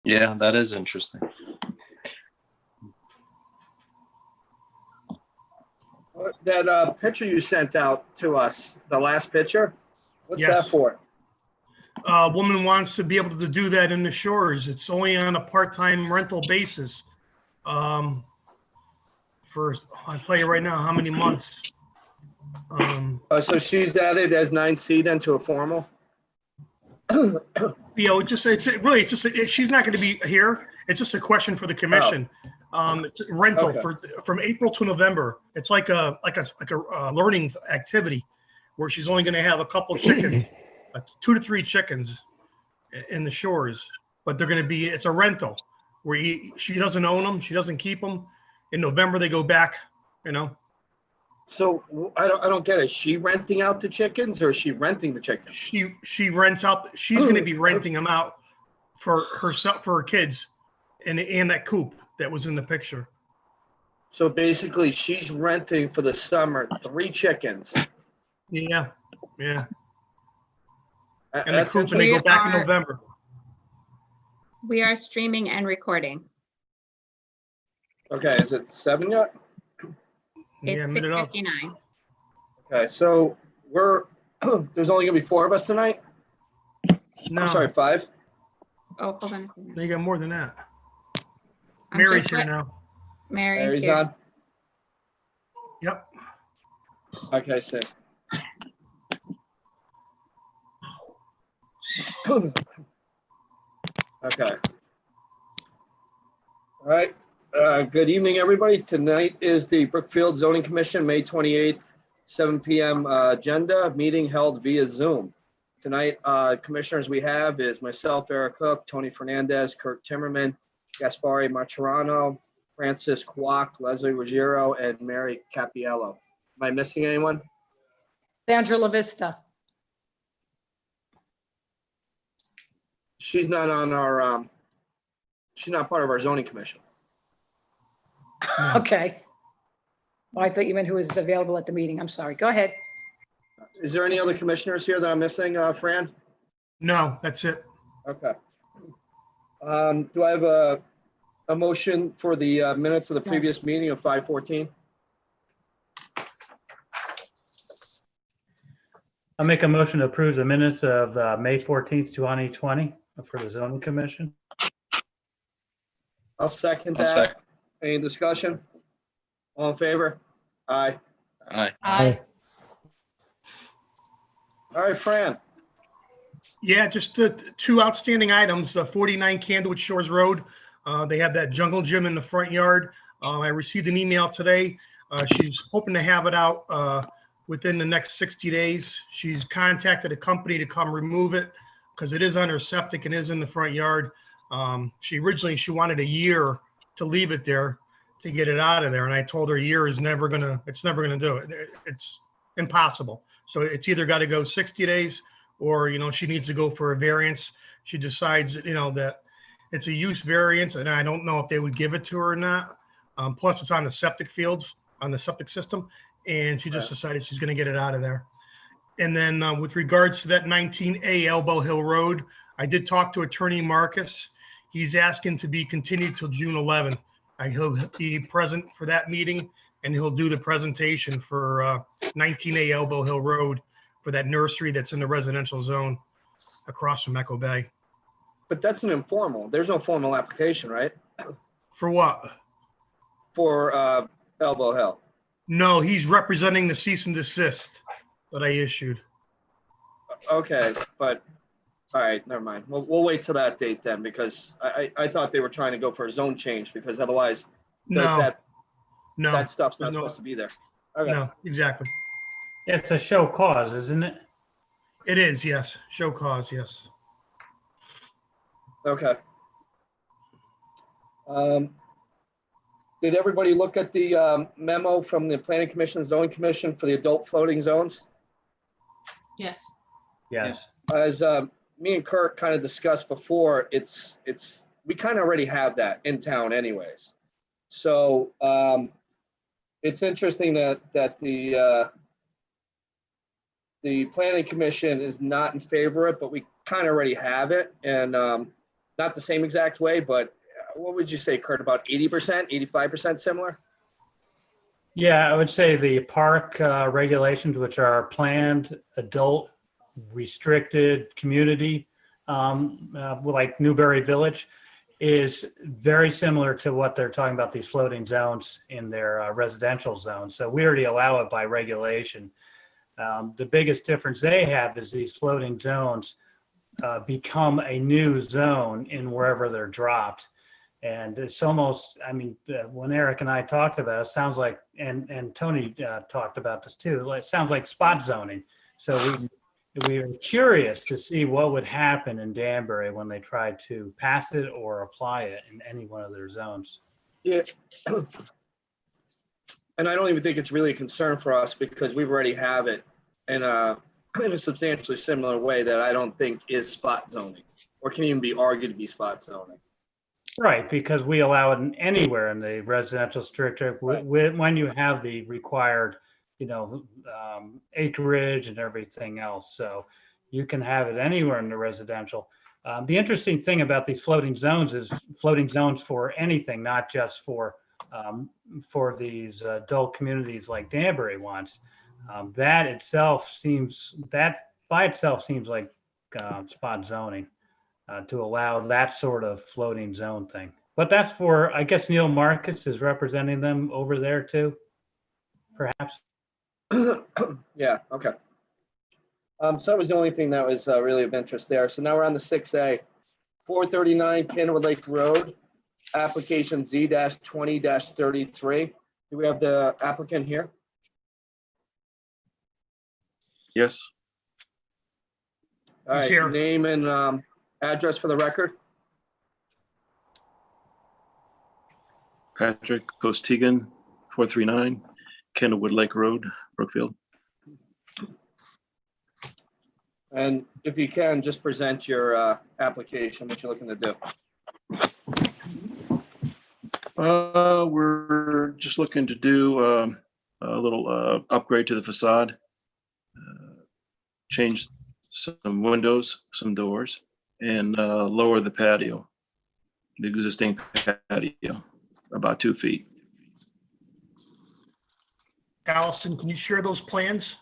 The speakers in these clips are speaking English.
Yeah, that is interesting. That picture you sent out to us, the last picture, what's Yes. that for? A woman wants to be able to do that in the shores. It's only on a part-time rental basis. I'll tell you right now, how many months? So she's added as 9C then to a formal? She's not going to be here. It's just a question for the commission. It's rental Okay. from April to November. It's like a learning activity where she's only going to have a couple chickens, 2 to 3 chickens in the shores, but it's a rental where she doesn't own them. She doesn't keep them. In November, they go back, So I don't get it. Is she renting out the chickens or is she renting the chickens? She rents out. She's going to be renting them out for herself, for her kids, and that coop that was in the picture. So basically, she's renting for the summer 3 chickens. Yeah. And the That's coop, and they go back in November. We are streaming and recording. Okay, is it 7 yet? Yeah, It's minute up. 6:59. Okay, so there's only gonna be 4 of us tonight? No, I'm sorry, 5? Oh, hold on a second. you got more than that. I'm Mary's just here let- now. Mary's Mary's here. on? Yep. Okay, see. Okay. All right. Good evening, everybody. Tonight is the Brookfield Zoning Commission, May 28th, 7 p.m. Agenda, meeting held via Zoom. Tonight, commissioners we have is myself, Eric Cook, Tony Fernandez, Kurt Timmerman, Gaspari Martirano, Francis Kwok, Leslie Ruggiero, and Mary Capiello. Am I missing anyone? Sandra LaVista. She's not on our, she's not part of our zoning commission. Okay. Well, I thought you meant who was available at the meeting. I'm sorry. Go ahead. Is there any other commissioners here that I'm missing, Fran? No, that's it. Okay. Do I have a motion for the minutes of the previous meeting of 5:14? I'll make a motion to approve the minutes of May 14th, 2020 for the zoning commission. I'll second I'll that. second. Any discussion? All in favor? Aye. Aye. Aye. All right, Fran. Yeah, just the 2 outstanding items, 49 Candlewood Shores Road. They have that jungle gym in the front yard. I received an email today. She's hoping to have it out within the next 60 days. She's contacted a company to come remove it because it is on her septic and is in the front yard. She wanted a year to leave it there to get it out of there. And I told her a year is never gonna do it. It's impossible. So it's either got to go 60 days or, she needs to go for a variance. She decides, that it's a use variance and I don't know if they would give it to her or not. Plus it's on the septic fields, on the septic system. And she just decided she's going to get it out of there. And then with regards to that 19A Elbow Hill Road, I did talk to Attorney Marcus. He's asking to be continued till June 11th. He'll be present for that meeting and he'll do the presentation for 19A Elbow Hill Road for that nursery that's in the residential zone across from Echo Bay. But that's an informal. There's no formal application, right? For what? For Elbow Hill. No, he's representing the cease and desist that I issued. Okay, but, all right, never mind. We'll wait till that date then, because I thought they were trying to go for a zone change, because otherwise No, that stuff's not there's no- supposed to be there. Okay. no, exactly. It's a show cause, isn't it? It is, yes. Show cause, yes. Okay. Did everybody look at the memo from the Planning Commission, Zoning Commission for the adult floating zones? Yes. Yes. As me and Kurt kind of discussed before, we kind of already have that in town anyways. So it's interesting that the Planning Commission is not in favor of it, but we kind of already have it. And not the same exact way, but what would you say, Kurt, about 80%, 85% similar? Yeah, I would say the park regulations, which are planned, adult, restricted community, like Newberry Village, is very similar to what they're talking about, these floating zones in their residential zones. So we already allow it by regulation. The biggest difference they have is these floating zones become a new zone in wherever they're dropped. And it's almost, I mean, when Eric and I talked about it, it sounds like, and Tony talked about this too, it sounds like spot zoning. So we are curious to see what would happen in Danbury when they try to pass it or apply it in any one of their zones. Yeah. And I don't even think it's really a concern for us because we already have it in a substantially similar way that I don't think is spot zoning or can even be argued to be spot zoning. Right, because we allow it anywhere in the residential district when you have the required, acreage and everything else. So you can have it anywhere in the residential. The interesting thing about these floating zones is floating zones for anything, not just for these adult communities like Danbury wants. That by itself seems like spot zoning. To allow that sort of floating zone thing. But that's for, I guess Neil Marcus is representing them over there too, perhaps. Yeah, okay. So that was the only thing that was really of interest there. So now we're on the 6A, 439 Candlewood Lake Road, application Z-20-33. Do we have the applicant here? Yes. All He's right, here. name and address for the record. Patrick Costigan, 439 Candlewood Lake Road, Brookfield. And if you can, just present your application, what you're looking to do. We're just looking to do a little upgrade to the facade, change some windows, some doors, and lower the patio, the existing patio, about 2 feet. Allison, can you share those plans?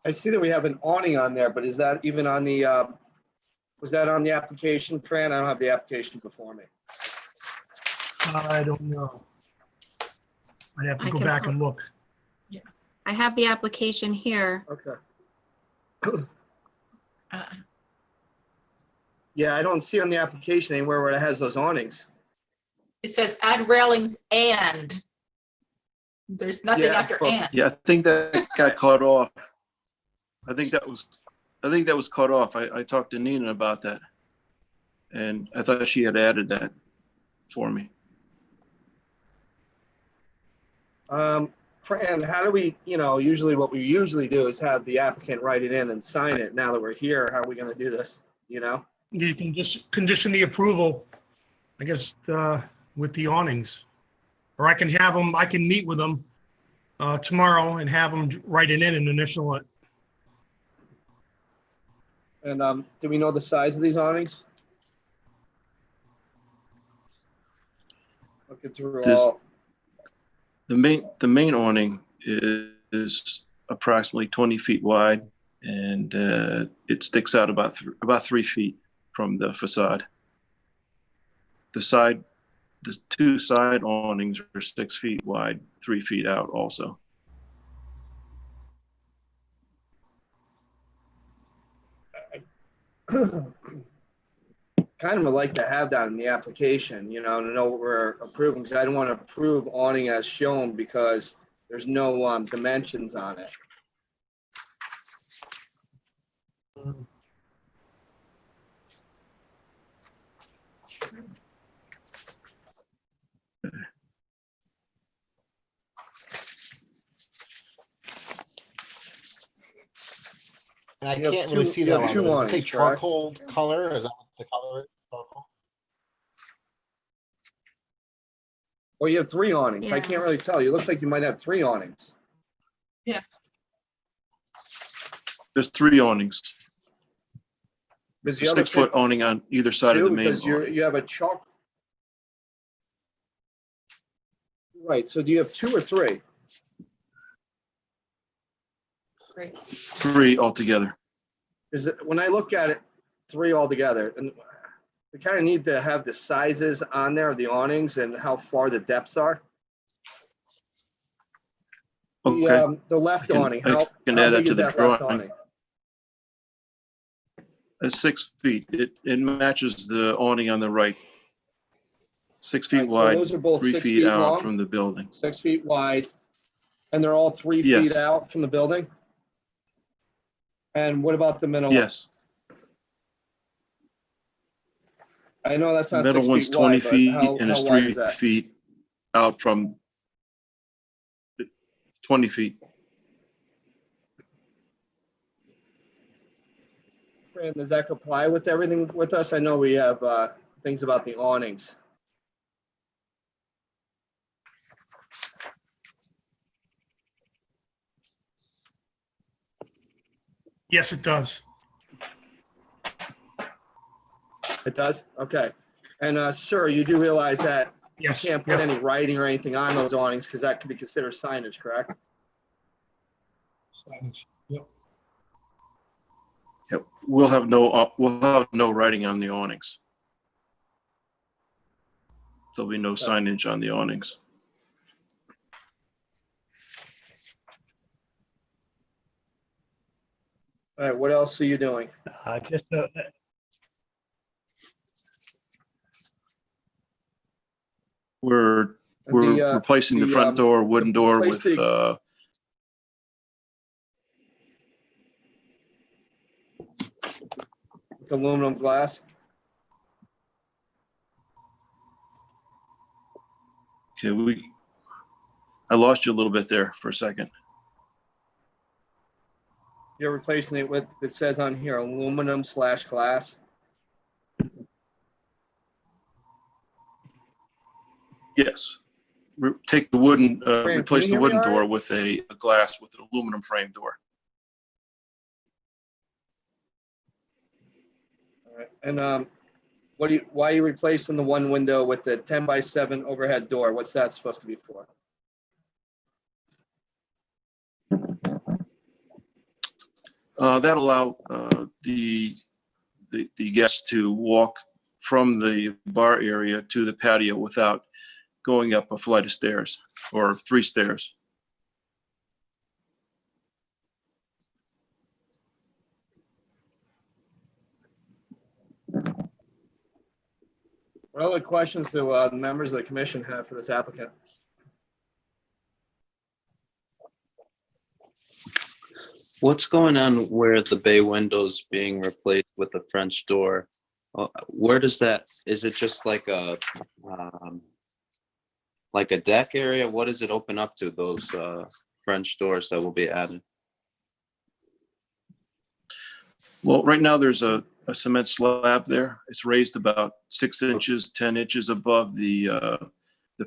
I see that we have an awning on there, but is that even on the, was that on the application, Fran? I don't have the application before me. I don't know. I'd have to I go can back pull- and look. I have the application here. Okay. Uh, Yeah, I don't see on the application anywhere where it has those awnings. It says add railings and. There's nothing Yeah, after but- and. Yeah, I think that got cut off. I think that was cut off. I talked to Nina about that. And I thought she had added that for me. Fran, how do we, usually what we usually do is have the applicant write it in and sign it. Now that we're here, how are we going to do this? You can just condition the approval, I guess, with the awnings. Or I can meet with them tomorrow and have them write it in and initial it. And do we know the size of these awnings? Looking through This- all. The main awning is approximately 20 feet wide, and it sticks out about 3 feet from the facade. The two side awnings are 6 feet wide, 3 feet out also. Kind of would like to have that in the application, to know what we're approving, because I don't want to approve awning as shown because there's no dimensions on it. And I You have can't really two- see you that have on. two Does it say awnings, correct? charcoal color? Is that what the color is? Charcoal? Well, you have three awnings. I Yeah. can't really tell. You looks like you might have three awnings. There's 3 awnings. Because the other 6-foot awning on either side of the two, main because awning. you have a chalk. Right, so do you have 2 or 3? Great. 3 altogether. Because when I look at it, 3 altogether, and we kind of need to have the sizes on there of the awnings and how far the depths are. Okay. The left I can- awning, I how can how add that big to is the that left drawing. awning? That's 6 feet. It matches the awning on the right. 6 feet Right, so wide, those are both 3 6 feet feet out long? from the building. 6 feet wide, and they're all 3 Yes. feet out from the building? And what about the middle one? Yes, I know that's the not middle 6 one's feet 20 wide, but feet how and it's wide 3 is that? feet out from 20 feet. Fran, does that comply with everything with us? I know we have things about the awnings. Yes, it does. It does? Okay. And sir, you do realize that you Yes. can't put yeah. any writing or anything on those awnings because that could be considered signage, correct? Signage. Yep. Yep. We'll have no writing on the awnings. There'll be no signage on the awnings. All right, what else are you doing? Just We're The, replacing the front door, wooden door replace with, the aluminum glass? okay, I lost you a little bit there for a second. You're replacing it with, it says on here, aluminum/glass? Yes. Take the wooden, can replace you the hear me wooden all right? door with a glass with an aluminum frame door. All right, and why are you replacing the one window with the 10x7 overhead door? What's that supposed to be for? That allow the guests to walk from the bar area to the patio without going up a flight of stairs or 3 stairs. What other questions do the members of the commission have for this applicant? What's going on where the bay window's being replaced with the French door? Where does that, is it just like a deck area? What does it open up to, those French doors that will be added? Well, right now there's a cement slab there. It's raised about 6 inches, 10 inches above the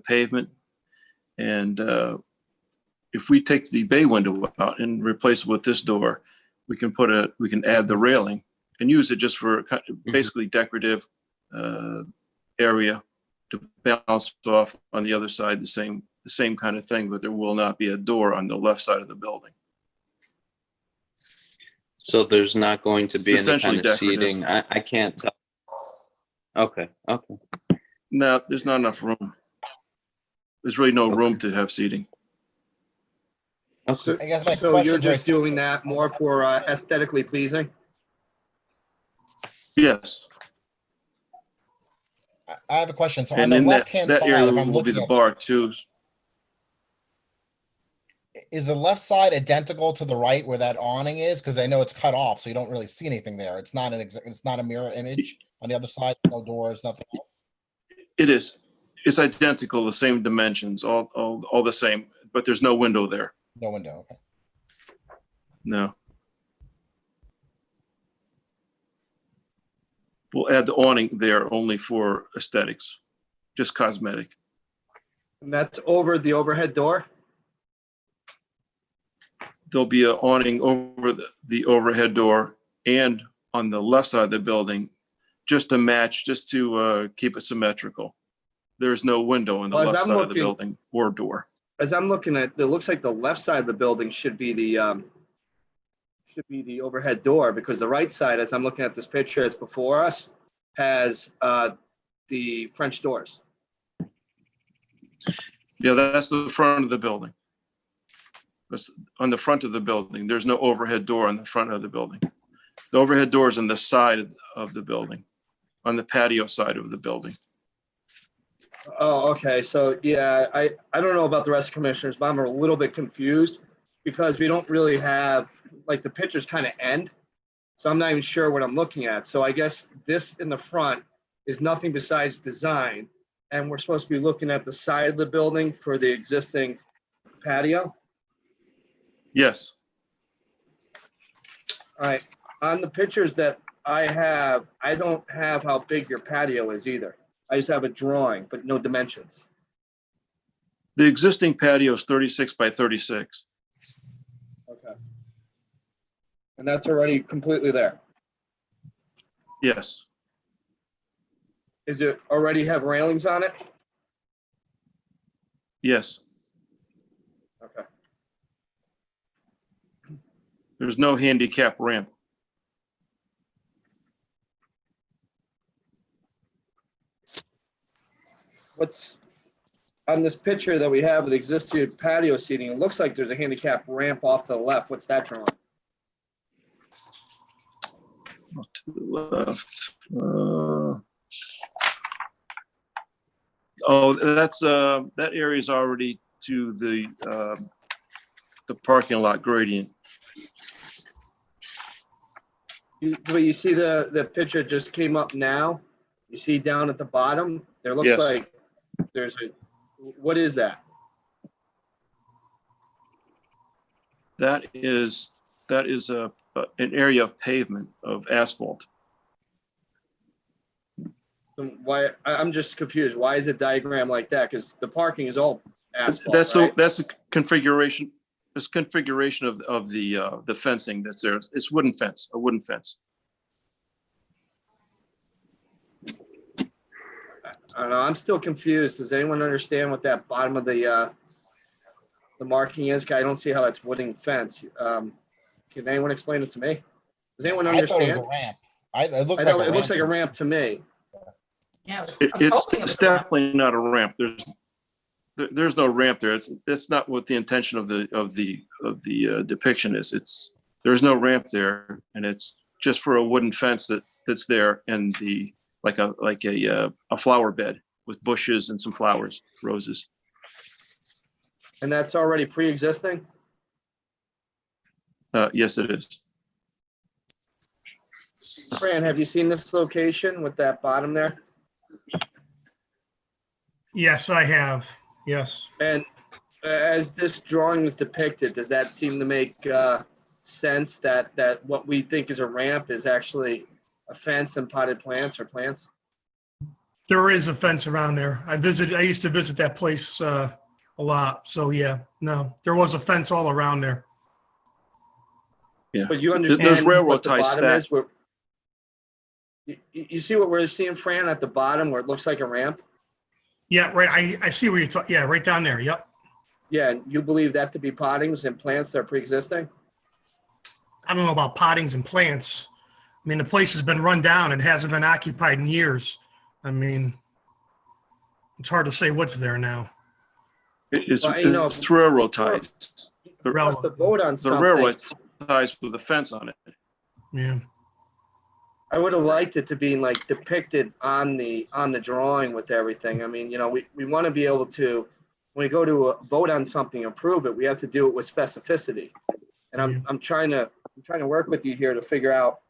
pavement. And if we take the bay window out and replace it with this door, we can add the railing and use it just for basically decorative area to bounce off on the other side, the same kind of thing, but there will not be a door on the left side of the building. So there's not going to be It's any essentially kind of decorative. seating? I can't tell. Okay. No, there's not enough room. There's really no room to have seating. So, I guess my so question you're is very just doing that more for aesthetically pleasing? Yes. I have a question. So on And the in left-hand that side, area if I'm will be looking the at, bar too. is the left side identical to the right where that awning is? Because I know it's cut off, so you don't really see anything there. It's not it's not a mirror image on the other side. No doors, nothing else. It is. It's identical, the same dimensions, all the same, but there's no window there. No window. Okay. No. We'll add the awning there only for aesthetics, just cosmetic. And that's over the overhead door? There'll be an awning over the overhead door and on the left side of the building, just to match, just to keep it symmetrical. There's no window on the Well, as left I'm side of the looking- building or door. As I'm looking at, it looks like the left side of the building should be the overhead door, because the right side, as I'm looking at this picture that's before us, has the French doors. Yeah, that's the front of the building. That's on the front of the building. There's no overhead door on the front of the building. The overhead door is on the side of the building, on the patio side of the building. Oh, okay, so yeah, I don't know about the rest of commissioners, but I'm a little bit confused because we don't really have, like, the pictures kind of end. So I'm not even sure what I'm looking at. So I guess this in the front is nothing besides design. And we're supposed to be looking at the side of the building for the existing patio. Yes, All right, on the pictures that I have, I don't have how big your patio is either. I just have a drawing, but no dimensions. the existing patio is 36 by 36. Okay. And that's already completely there. Yes, Is it already have railings on it? yes. Okay. There's no handicap ramp. What's on this picture that we have of the existing patio seating? It looks like there's a handicap ramp off to the left. What's that drawing? To the left. Oh, that's, that area is already to the parking lot gradient. But you see the picture just came up now? You see down at the bottom? There looks Yes. like there's what is that? That is an area of pavement, of asphalt. Why, I'm just confused. Why is it diagram like that? Because the parking is all asphalt, right? That's a configuration, this configuration of the fencing that's there. It's wooden fence, a wooden fence. I don't know, I'm still confused. Does anyone understand what that bottom of the marking is? I don't see how that's wooden fence. Can anyone explain it to me? Does anyone I thought it was understand? a ramp. It looked I like know, a it looks like a ramp. ramp to me. Yeah, I'm It's hoping it was a ramp. definitely not a ramp. There's no ramp there. That's not what the intention of the depiction is. There's no ramp there, and it's just for a wooden fence that's there, and like a flower bed with bushes and some flowers, roses. And that's already pre-existing? Yes, it is. Fran, have you seen this location with that bottom there? Yes, I have. Yes. And as this drawing is depicted, does that seem to make sense that what we think is a ramp is actually a fence and potted plants or plants? There is a fence around there. I used to visit that place a lot. So yeah, no, there was a fence all around there. Yeah. But you There's understand railroad what the ties bottom stacked. is? You see what we're seeing, Fran, at the bottom where it looks like a ramp? Yeah, right. I see where you're talking. Yeah, right down there. Yep. Yeah, and you believe that to be pottings and plants that are pre-existing? I don't know about pottings and plants. I mean, the place has been run down. It hasn't been occupied in years. I mean, it's hard to say what's there now. It's Well, you know, it's railroad ties. You must have voted on The railroad something. ties with a fence on it. Yeah. I would have liked it to be like depicted on the drawing with everything. I mean, you know, we want to be able to, when we go to vote on something, approve it, we have to do it with specificity. And I'm trying to work with you here to figure out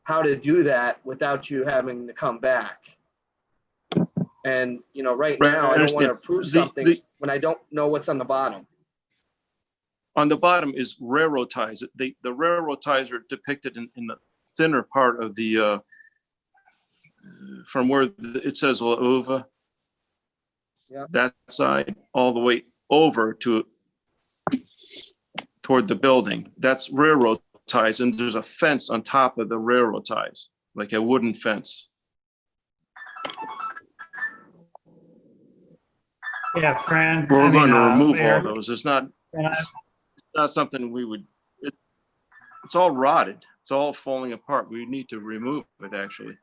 how to do that without you having to come back. And, you know, right Right, now, I I don't want to understand. approve The- something the- when I don't know what's on the bottom. On the bottom is railroad ties. The railroad ties are depicted in the thinner part of the from where it says La Uva, Yeah. that side, all the way over toward the building, that's railroad ties, and there's a fence on top of the railroad ties, like a wooden fence. Yeah, Fran. We're I mean, going to remove all Eric, those. It's not and I- something we would, it's all rotted. It's all falling apart. We need to remove it, actually.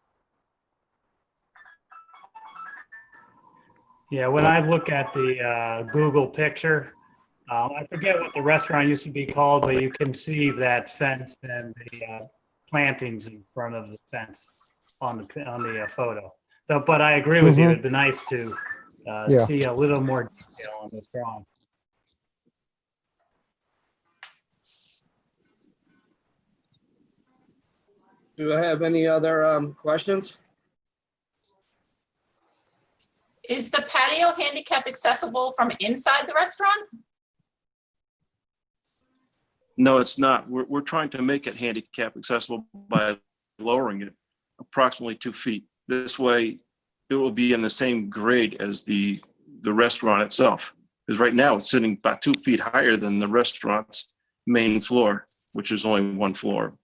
Yeah, when I look at the Google picture, I forget what the restaurant used to be called, but you can see that fence and the plantings in front of the fence on the photo. So, but I agree with you. It'd be nice to Yeah. see a little more detail on this drawing. Do I have any other questions? Is the patio handicap accessible from inside the restaurant? No, it's not. We're trying to make it handicap accessible by lowering it approximately 2 feet. This way, it will be in the same grade as the restaurant itself. Because right now, it's sitting about 2 feet higher than the restaurant's main floor, which is only 1 floor.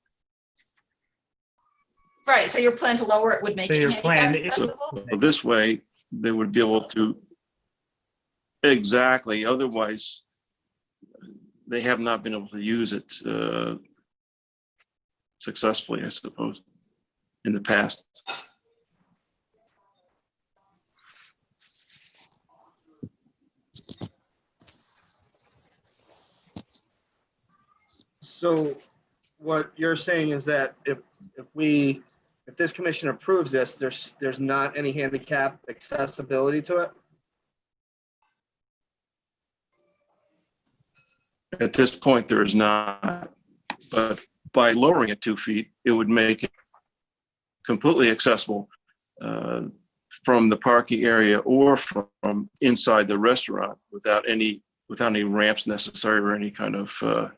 Right, so your plan to lower it would make So it your plan handicap is- accessible? So this way, they would be able to, exactly, otherwise, they have not been able to use it successfully, I suppose, in the past. So what you're saying is that if this commission approves this, there's not any handicap accessibility to it? At this point, there is not, but by lowering it 2 feet, it would make it completely accessible from the parking area or from inside the restaurant without any ramps necessary or any kind of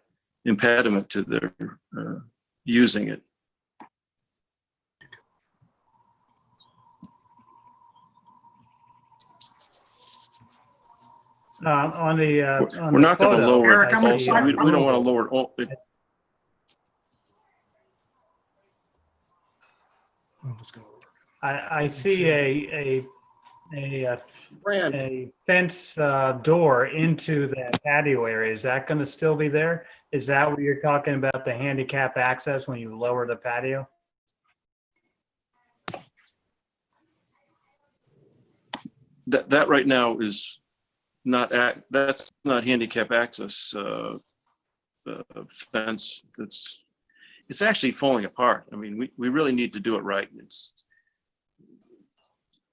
impediment to their using it. On We're not going to photo, lower Eric, it. I'm gonna Also, try- we don't want to lower it. I'm just gonna- I see a Fran, fence door into that patio area. Is that going to still be there? Is that what you're talking about, the handicap access when you lower the patio? That right now is that's not handicap access fence. It's actually falling apart. I mean, we really need to do it right.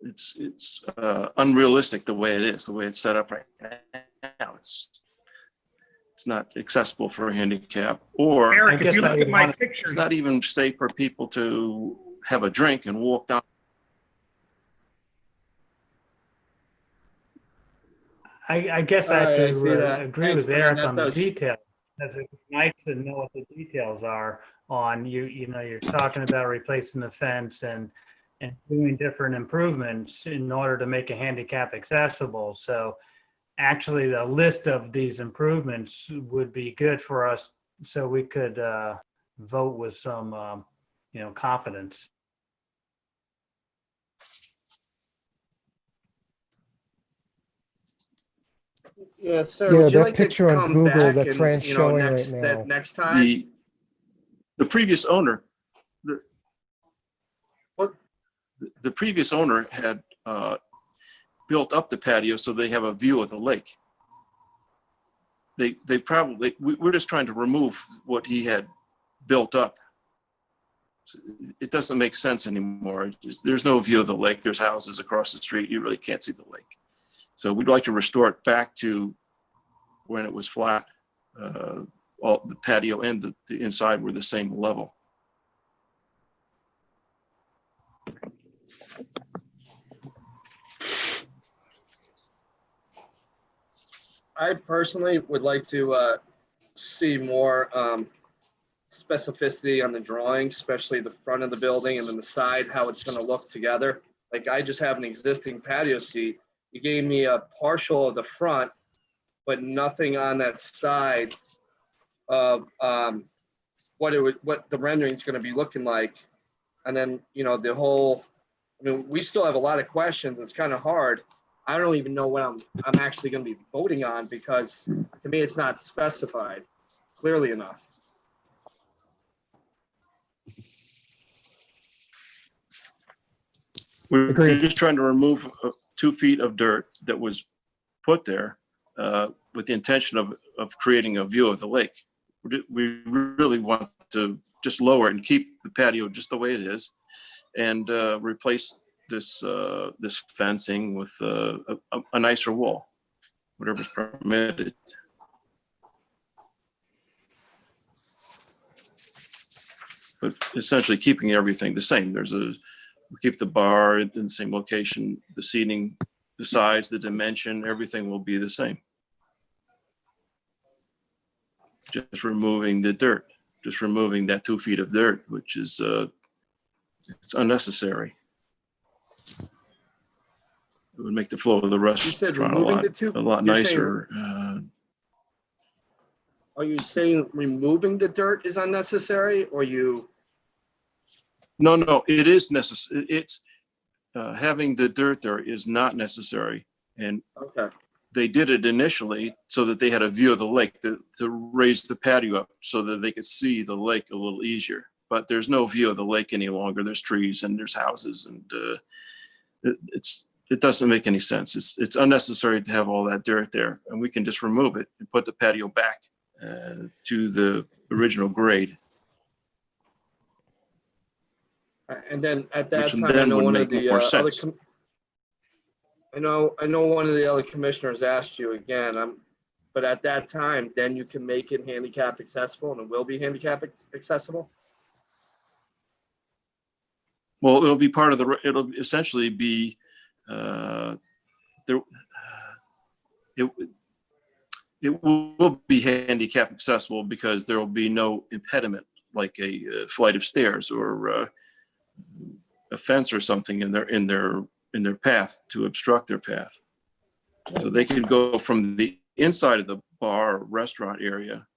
It's unrealistic the way it is, the way it's set up right now. It's not accessible for a handicap, or Eric, if guess you I look at my wanna- picture, it's not even safe for people to have a drink and walk down. I guess I All have right, I to see that. agree Thanks, with Fran. Eric That on the does- details. Because it's nice to know what the details are on you're talking about replacing the fence and doing different improvements in order to make a handicap accessible. So actually the list of these improvements would be good for us so we could vote with some confidence. yeah, sir, Yeah, would you that like to picture on come Google back that and, Fran's you know, showing right next, now. that next time? The previous owner, What? the previous owner had built up the patio so they have a view of the lake. They probably, we're just trying to remove what he had built up. It doesn't make sense anymore. There's no view of the lake. There's houses across the street. You really can't see the lake. So we'd like to restore it back to when it was flat. All the patio and the inside were the same level. I personally would like to see more specificity on the drawing, especially the front of the building and then the side, how it's gonna look together. Like I just have an existing patio seat. You gave me a partial of the front, but nothing on that side of what the rendering's gonna be looking like. And then, you know, the whole, I mean, we still have a lot of questions. It's kind of hard. I don't even know what I'm actually gonna be voting on because to me, it's not specified clearly enough. We're Agreed. just trying to remove 2 feet of dirt that was put there with the intention of creating a view of the lake. We really want to just lower it and keep the patio just the way it is and replace this fencing with a nicer wall, whatever's permitted. But essentially keeping everything the same. We keep the bar in the same location, the seating, the size, the dimension, everything will be the same. Just removing the dirt, just removing that 2 feet of dirt, which is, it's unnecessary. It would make the flow of the You said restaurant removing the two. a lot you're saying- nicer. Are you saying removing the dirt is unnecessary or you? No, it is necessary. It's having the dirt there is not necessary. And Okay, they did it initially so that they had a view of the lake to raise the patio up so that they could see the lake a little easier. But there's no view of the lake any longer. There's trees and there's houses and it doesn't make any sense. It's unnecessary to have all that dirt there, and we can just remove it and put the patio back to the original grade. and then at that Which time, I then know would one of make the more other. sense. I know one of the other commissioners asked you again, but at that time, then you can make it handicap accessible and it will be handicap accessible? Well, it'll be part of it'll essentially be, it will be handicap accessible because there will be no impediment like a flight of stairs or a fence or something in their path to obstruct their path. So they can go from the inside of the bar or restaurant area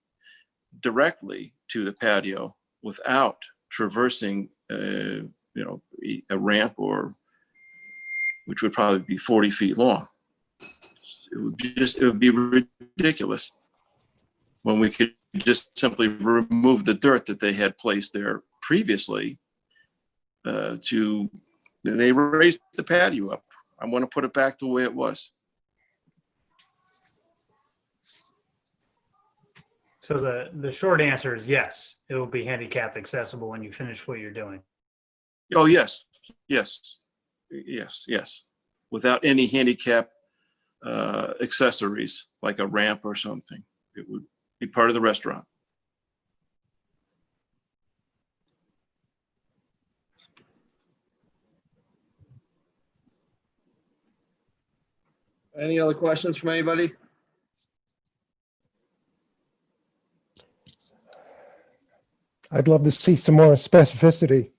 directly to the patio without traversing a ramp which would probably be 40 feet long. It would be ridiculous when we could just simply remove the dirt that they had placed there previously. They raised the patio up. I want to put it back the way it was. So the short answer is yes, it will be handicap accessible when you finish what you're doing. Oh, yes. Without any handicap accessories like a ramp or something. It would be part of the restaurant. Any other questions from anybody? I'd love to see some more specificity.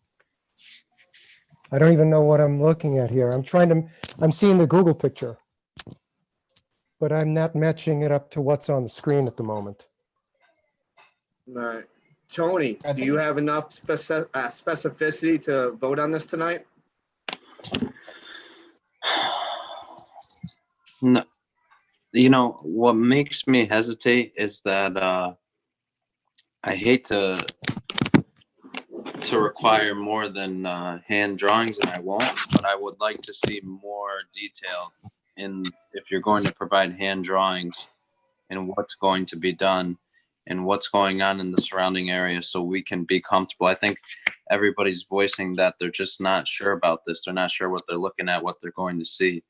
I don't even know what I'm looking at here. I'm seeing the Google picture, but I'm not matching it up to what's on the screen at the moment. All right. Tony, I do think- you have enough specificity to vote on this tonight? No, you know, what makes me hesitate is that I hate to require more than hand drawings, and I won't, but I would like to see more detail in if you're going to provide hand drawings and what's going to be done and what's going on in the surrounding area so we can be comfortable. I think everybody's voicing that they're just not sure about this. They're not sure what they're looking at, what they're going to see.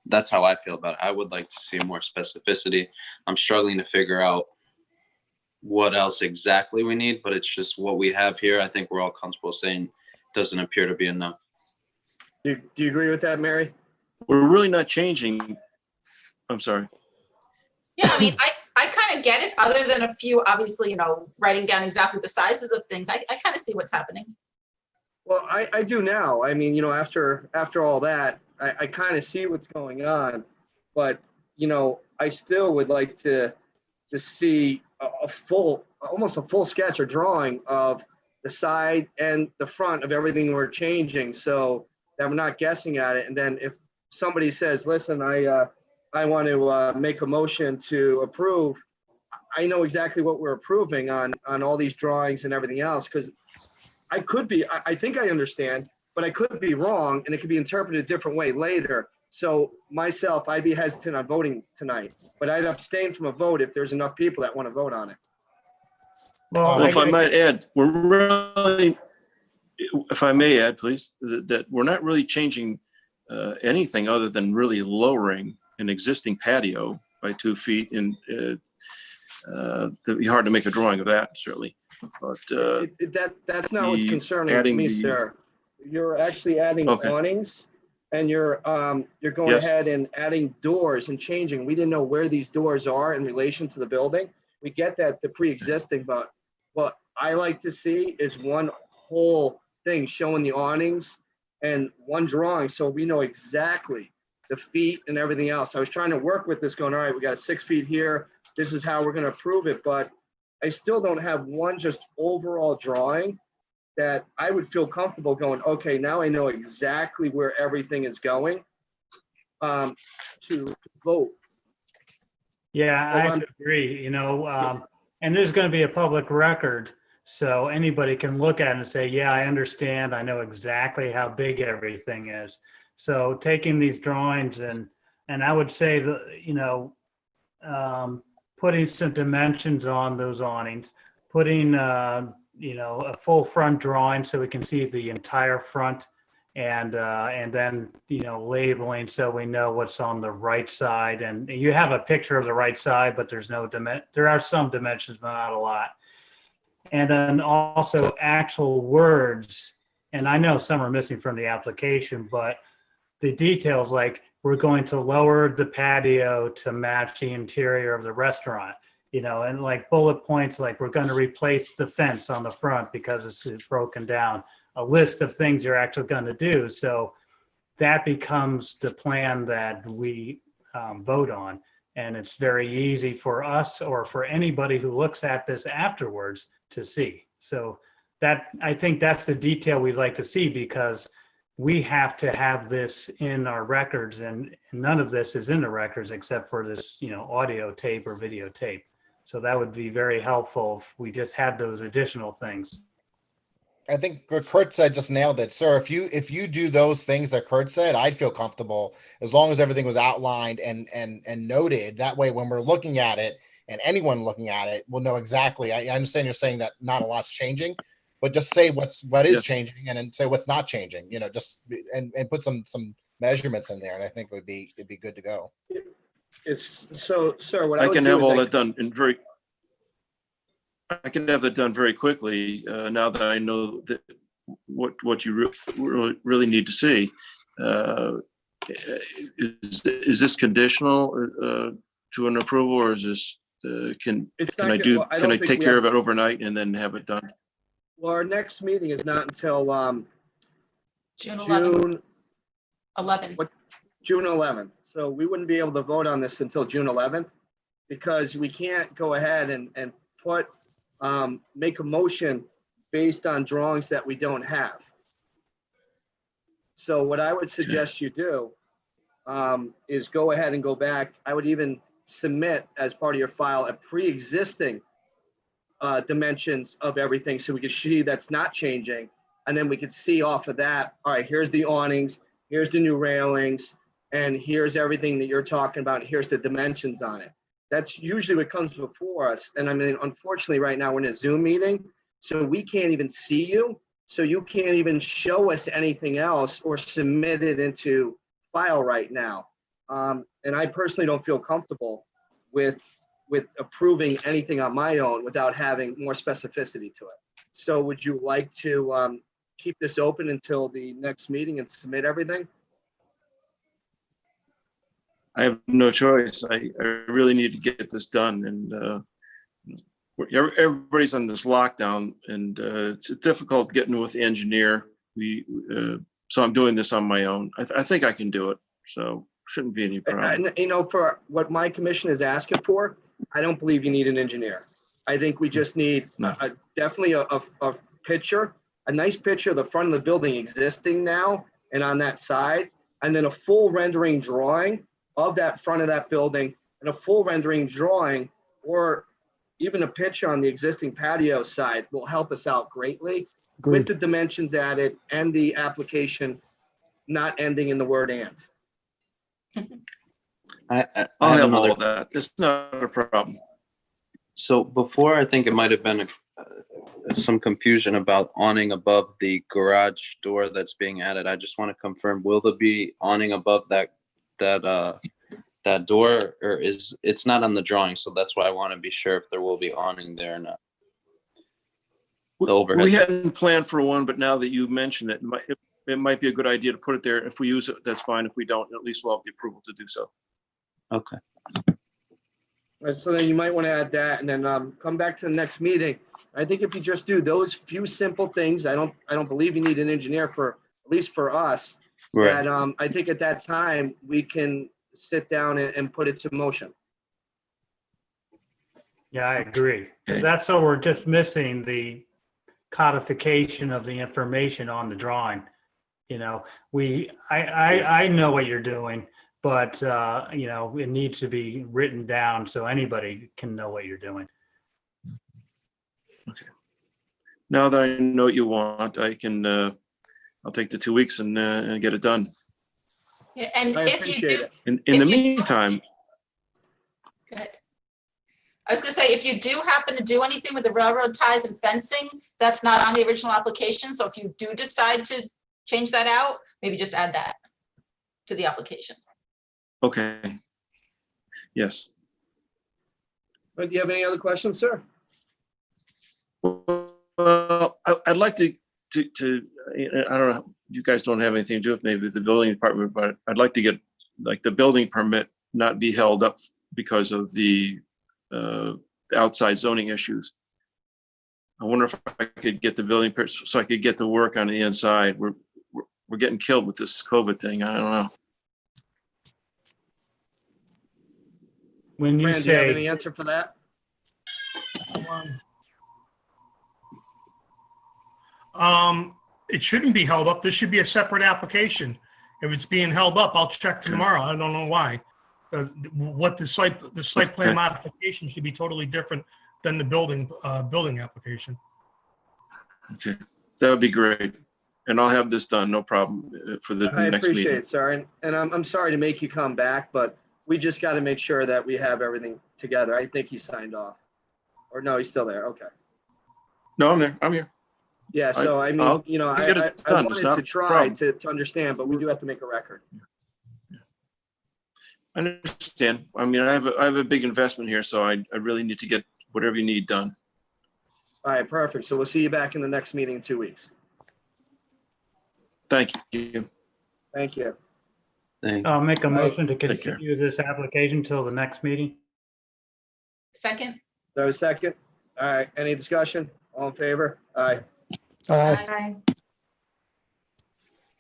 That's how I feel about it. I would like to see more specificity. I'm struggling to figure out what else exactly we need, but it's just what we have here. I think we're all comfortable saying doesn't appear to be enough. Do you agree with that, Mary? We're really not changing. I'm sorry. Yeah, I mean, I I kind of get it, other than a few, obviously, writing down exactly the sizes of things. I kind of see what's happening. Well, I do now. I mean, after all that, I kind of see what's going on, but, I still would like to see a full, almost a full sketch or drawing of the side and the front of everything we're changing, so that we're not guessing at it. And then if somebody says, listen, I want to make a motion to approve, I know exactly what we're approving on all these drawings and everything else, because I think I understand, but I could be wrong, and it could be interpreted a different way later. So myself, I'd be hesitant on voting tonight, but I'd abstain from a vote if there's enough people that want to vote on it. Well, if I might add, if I may add, please, that we're not really changing anything other than really lowering an existing patio by 2 feet, and it'd be hard to make a drawing of that, certainly. But That's not what's concerning me, sir. You're actually adding awnings, and you're going ahead and adding doors and changing. We didn't know where these doors are in relation to the building. We get that the pre-existing, but what I like to see is one whole thing showing the awnings and one drawing, so we know exactly the feet and everything else. I was trying to work with this, going, all right, we got 6 feet here. This is how we're going to approve it, but I still don't have one just overall drawing that I would feel comfortable going, okay, now I know exactly where everything is going to vote. Yeah, I agree, and there's going to be a public record, so anybody can look at it and say, yeah, I understand. I know exactly how big everything is. So taking these drawings and I would say that, putting some dimensions on those awnings, putting, a full front drawing so we can see the entire front, and then, labeling so we know what's on the right side. And you have a picture of the right side, but there are some dimensions, but not a lot. And then also actual words. And I know some are missing from the application, but the details, like we're going to lower the patio to match the interior of the restaurant, and like bullet points, like we're going to replace the fence on the front because it's broken down, a list of things you're actually going to do. So that becomes the plan that we vote on. And it's very easy for us or for anybody who looks at this afterwards to see. So I think that's the detail we'd like to see, because we have to have this in our records, and none of this is in the records except for this, audio tape or videotape. So that would be very helpful if we just had those additional things. I think what Kurt said just nailed it, sir. If you do those things that Kurt said, I'd feel comfortable as long as everything was outlined and noted. That way, when we're looking at it, and anyone looking at it will know exactly. I understand you're saying that not a lot's changing, but just say what is changing, and then say what's not changing. Just and put some measurements in there, and I think it'd be good to go. It's so, sir. What I would can do have is all that done I can have that done very quickly now that I know that what you really need to see. Is this conditional to an approval, or is this can I take care of it overnight and then have it done? Well, our next meeting is not until June 11th. 11. June 11th. So we wouldn't be able to vote on this until June 11th, because we can't go ahead and put make a motion based on drawings that we don't have. So what I would suggest you do is go ahead and go back. I would even submit as part of your file a pre-existing dimensions of everything, so we could see that's not changing, and then we could see off of that, all right, here's the awnings, here's the new railings, and here's everything that you're talking about, and here's the dimensions on it. That's usually what comes before us. And I mean, unfortunately, right now we're in a Zoom meeting, so we can't even see you. So you can't even show us anything else or submit it into file right now. And I personally don't feel comfortable with approving anything on my own without having more specificity to it. So would you like to keep this open until the next meeting and submit everything? I have no choice. I really need to get this done, and everybody's on this lockdown, and it's difficult getting with the engineer. So I'm doing this on my own. I think I can do it, so shouldn't be any problem. And, you know, for what my commission is asking for, I don't believe you need an engineer. I think we just need definitely a picture, a nice picture of the front of the building existing now and on that side, and then a full rendering drawing of that front of that building, and a full rendering drawing or even a picture on the existing patio side will help us out greatly with Agreed. the dimensions added and the application not ending in the word and. I I'll have have another. all that. It's not a problem. So before, I think it might have been some confusion about awning above the garage door that's being added. I just want to confirm, will there be awning above that door, or it's not on the drawing, so that's why I want to be sure if there will be awning there or not. The overhead. We hadn't planned for one, but now that you mention it, it might be a good idea to put it there. If we use it, that's fine. If we don't, at least we'll have the approval to do so. Okay. So then you might want to add that and then come back to the next meeting. I think if you just do those few simple things, I don't believe you need an engineer for, at least for us. Right. That I think at that time, we can sit down and put it to motion. Yeah, I agree. Okay. That's so we're just missing the codification of the information on the drawing. You know, I know what you're doing, but you know, it needs to be written down so anybody can know what you're doing. Now that I know what you want, I can, I'll take the 2 weeks and get it done. Yeah, and I if you appreciate do, it. In If the you- meantime, good. I was gonna say, if you do happen to do anything with the railroad ties and fencing, that's not on the original application. So if you do decide to change that out, maybe just add that to the application. okay. Yes. But do you have any other questions, sir? Well, I'd like to, I don't know, you guys don't have anything to do with maybe the building department, but I'd like to get, like, the building permit not be held up because of the outside zoning issues. I wonder if I could get the building permit so I could get to work on the inside. We're getting killed with this COVID thing. I don't know. When you Fran, do you have any say, answer for that? It shouldn't be held up. This should be a separate application. If it's being held up, I'll check tomorrow. I don't know why. What the site plan Okay. modification should be totally different than the building application. Okay, that would be great. And I'll have this done, no problem, for the I next appreciate meeting. it, sir. And I'm sorry to make you come back, but we just got to make sure that we have everything together. I think he signed off. Or no, he's still there. Okay. No, I'm there. I'm here. Yeah, so I mean, I'll you know, I get it done. It's wanted not to a try problem. to understand, but we do have to make a record. I understand. I mean, I have a big investment here, so I really need to get whatever you need done. All right, perfect. So we'll see you back in the next meeting in 2 weeks. Thank you. Thank you. Thank- I'll make a Right. motion to Take care. continue this application till the next meeting. Second? There was a second? All right, any discussion? All in favor? Aye. Aye.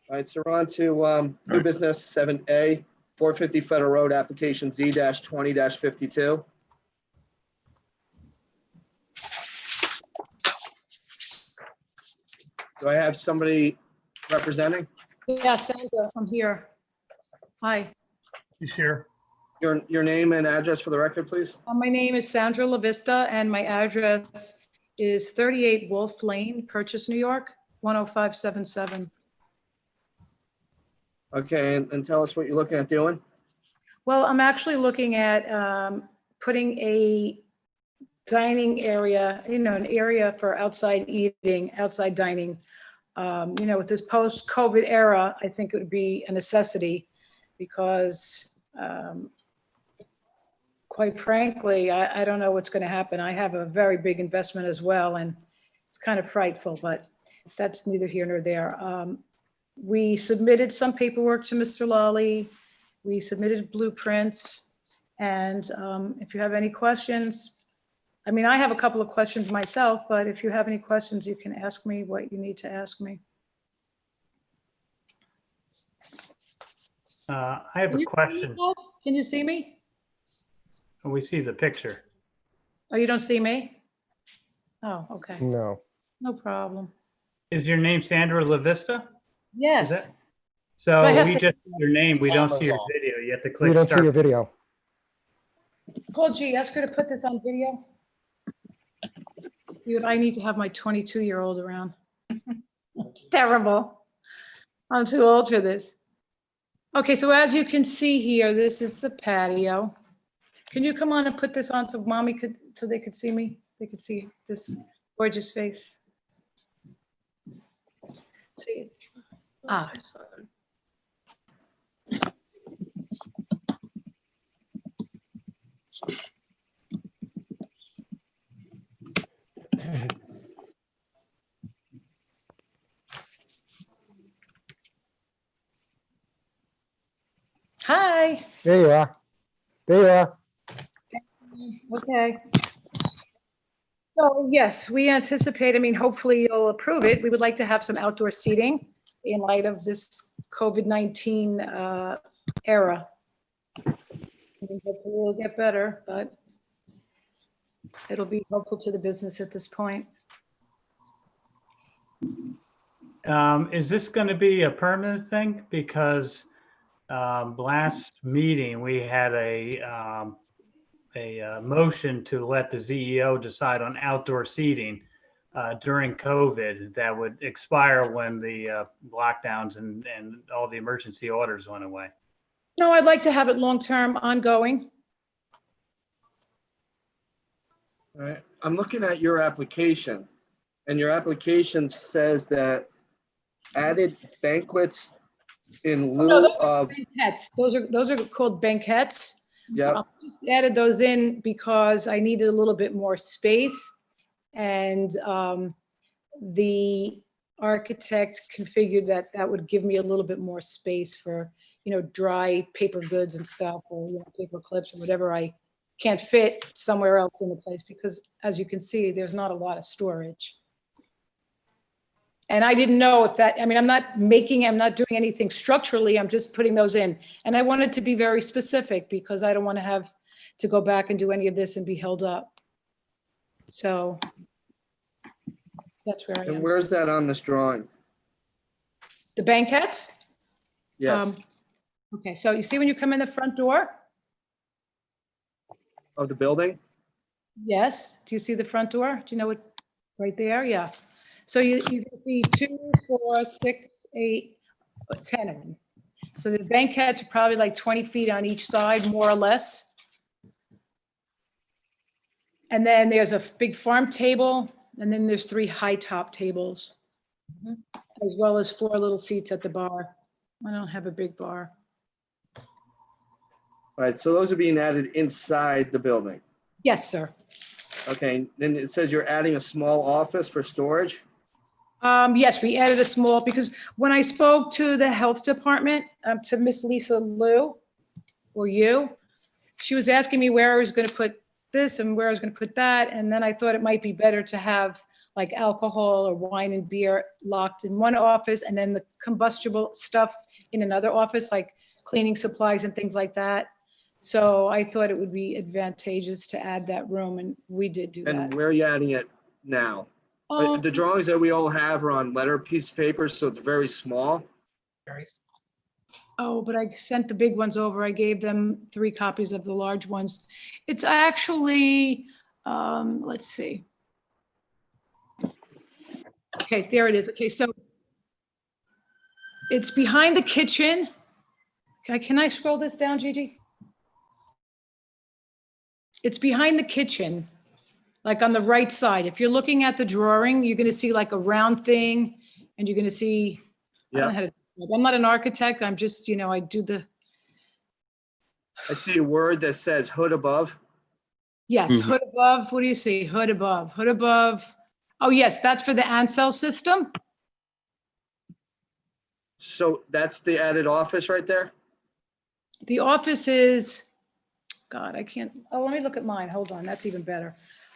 All right, so we're on to new right. business 7A, 450 Federal Road, application Z-20-52. Do I have somebody representing? Yeah, Sandra, I'm here. Hi, He's here. Your name and address for the record, please? my name is Sandra LaVista and my address is 38 Wolf Lane, Purchase, New York, 10577. Okay, and tell us what you're looking at doing. Well, I'm actually looking at putting a dining area, an area for outside eating, outside dining. With this post-COVID era, I think it would be a necessity because quite frankly, I don't know what's going to happen. I have a very big investment as well, and it's kind of frightful, but that's neither here nor there. We submitted some paperwork to Mr. Lawley, We submitted blueprints. And if you have any questions, I mean, I have a couple of questions myself, but if you have any questions, you can ask me what you need to ask me. I have Can a you see me, question. Buzz? Can you see me? We see the picture. Oh, you don't see me? Oh, okay. No. No problem. Is your name Sandra LaVista? Is Yes. that? Do I So have we to- just see your name. We don't see Camera's your on. video. You have to We click don't see your start. video. Call G, ask her to put this on video. Dude, I need to have my 22-year-old around. It's terrible. I'm too old for this. Okay, so as you can see here, this is the patio. Can you come on and put this on so mommy could, so they could see me? They could see this gorgeous face. See? Ah. Hi. There you are. There you are. Okay. So yes, we anticipate, I mean, hopefully you'll approve it. We would like to have some outdoor seating in light of this COVID-19 era. I mean, hopefully it'll get better, but it'll be helpful to the business at this point. Is this going to be a permanent thing? Because last meeting, we had a motion to let the CEO decide on outdoor seating during COVID that would expire when the lockdowns and all the emergency orders went away. No, I'd like to have it long-term, ongoing. All right, I'm looking at your application, and your application says that added banquets in No, lieu those of, Banquettes, those are called banquettes. yeah, Added those in because I needed a little bit more space. And the architect configured that that would give me a little bit more space for, dry paper goods and stuff, or paper clips or whatever I can't fit somewhere else in the place, because as you can see, there's not a lot of storage. And I didn't know if that, I mean, I'm not doing anything structurally, I'm just putting those in. And I wanted to be very specific because I don't want to have to go back and do any of this and be held up. So that's where I and am. where's that on this drawing? The banquettes? Yes, Okay, so you see when you come in the front door? of the building? Yes. Do you see the front door? Do you know what, right there? Yeah. So you can see 2, 4, 6, 8, 10 of them. So the banquettes are probably like 20 feet on each side, more or less. And then there's a big farm table, and then there's 3 high top tables, as well as 4 little seats at the bar. I don't have a big bar. All right, so those are being added inside the building. Yes, sir. Okay, then it says you're adding a small office for storage? Yes, we added a small, because when I spoke to the health department, to Miss Lisa Liu, or you, she was asking me where I was going to put this and where I was going to put that. And then I thought it might be better to have like alcohol or wine and beer locked in one office, and then the combustible stuff in another office, like cleaning supplies and things like that. So I thought it would be advantageous to add that room, and we did do And that. where are you adding it now? Um, The drawings that we all have are on letter piece of paper, so it's very small. Oh, but I sent the big ones over. I gave them 3 copies of the large ones. It's actually, let's see. Okay, there it is. Okay, so it's behind the kitchen. Can I scroll this down, Gigi? It's behind the kitchen, like on the right side. If you're looking at the drawing, you're going to see like a round thing, and you're going to see, I don't know Yeah, how to, I'm not an architect. I'm just, I do the, I see a word that says hood above. yes, Mhm. hood above. What do you see? Hood above, hood above. Oh, yes, that's for the Ansel system. So that's the added office right there? The office is, God, I can't, oh, let me look at mine. Hold on, that's even better.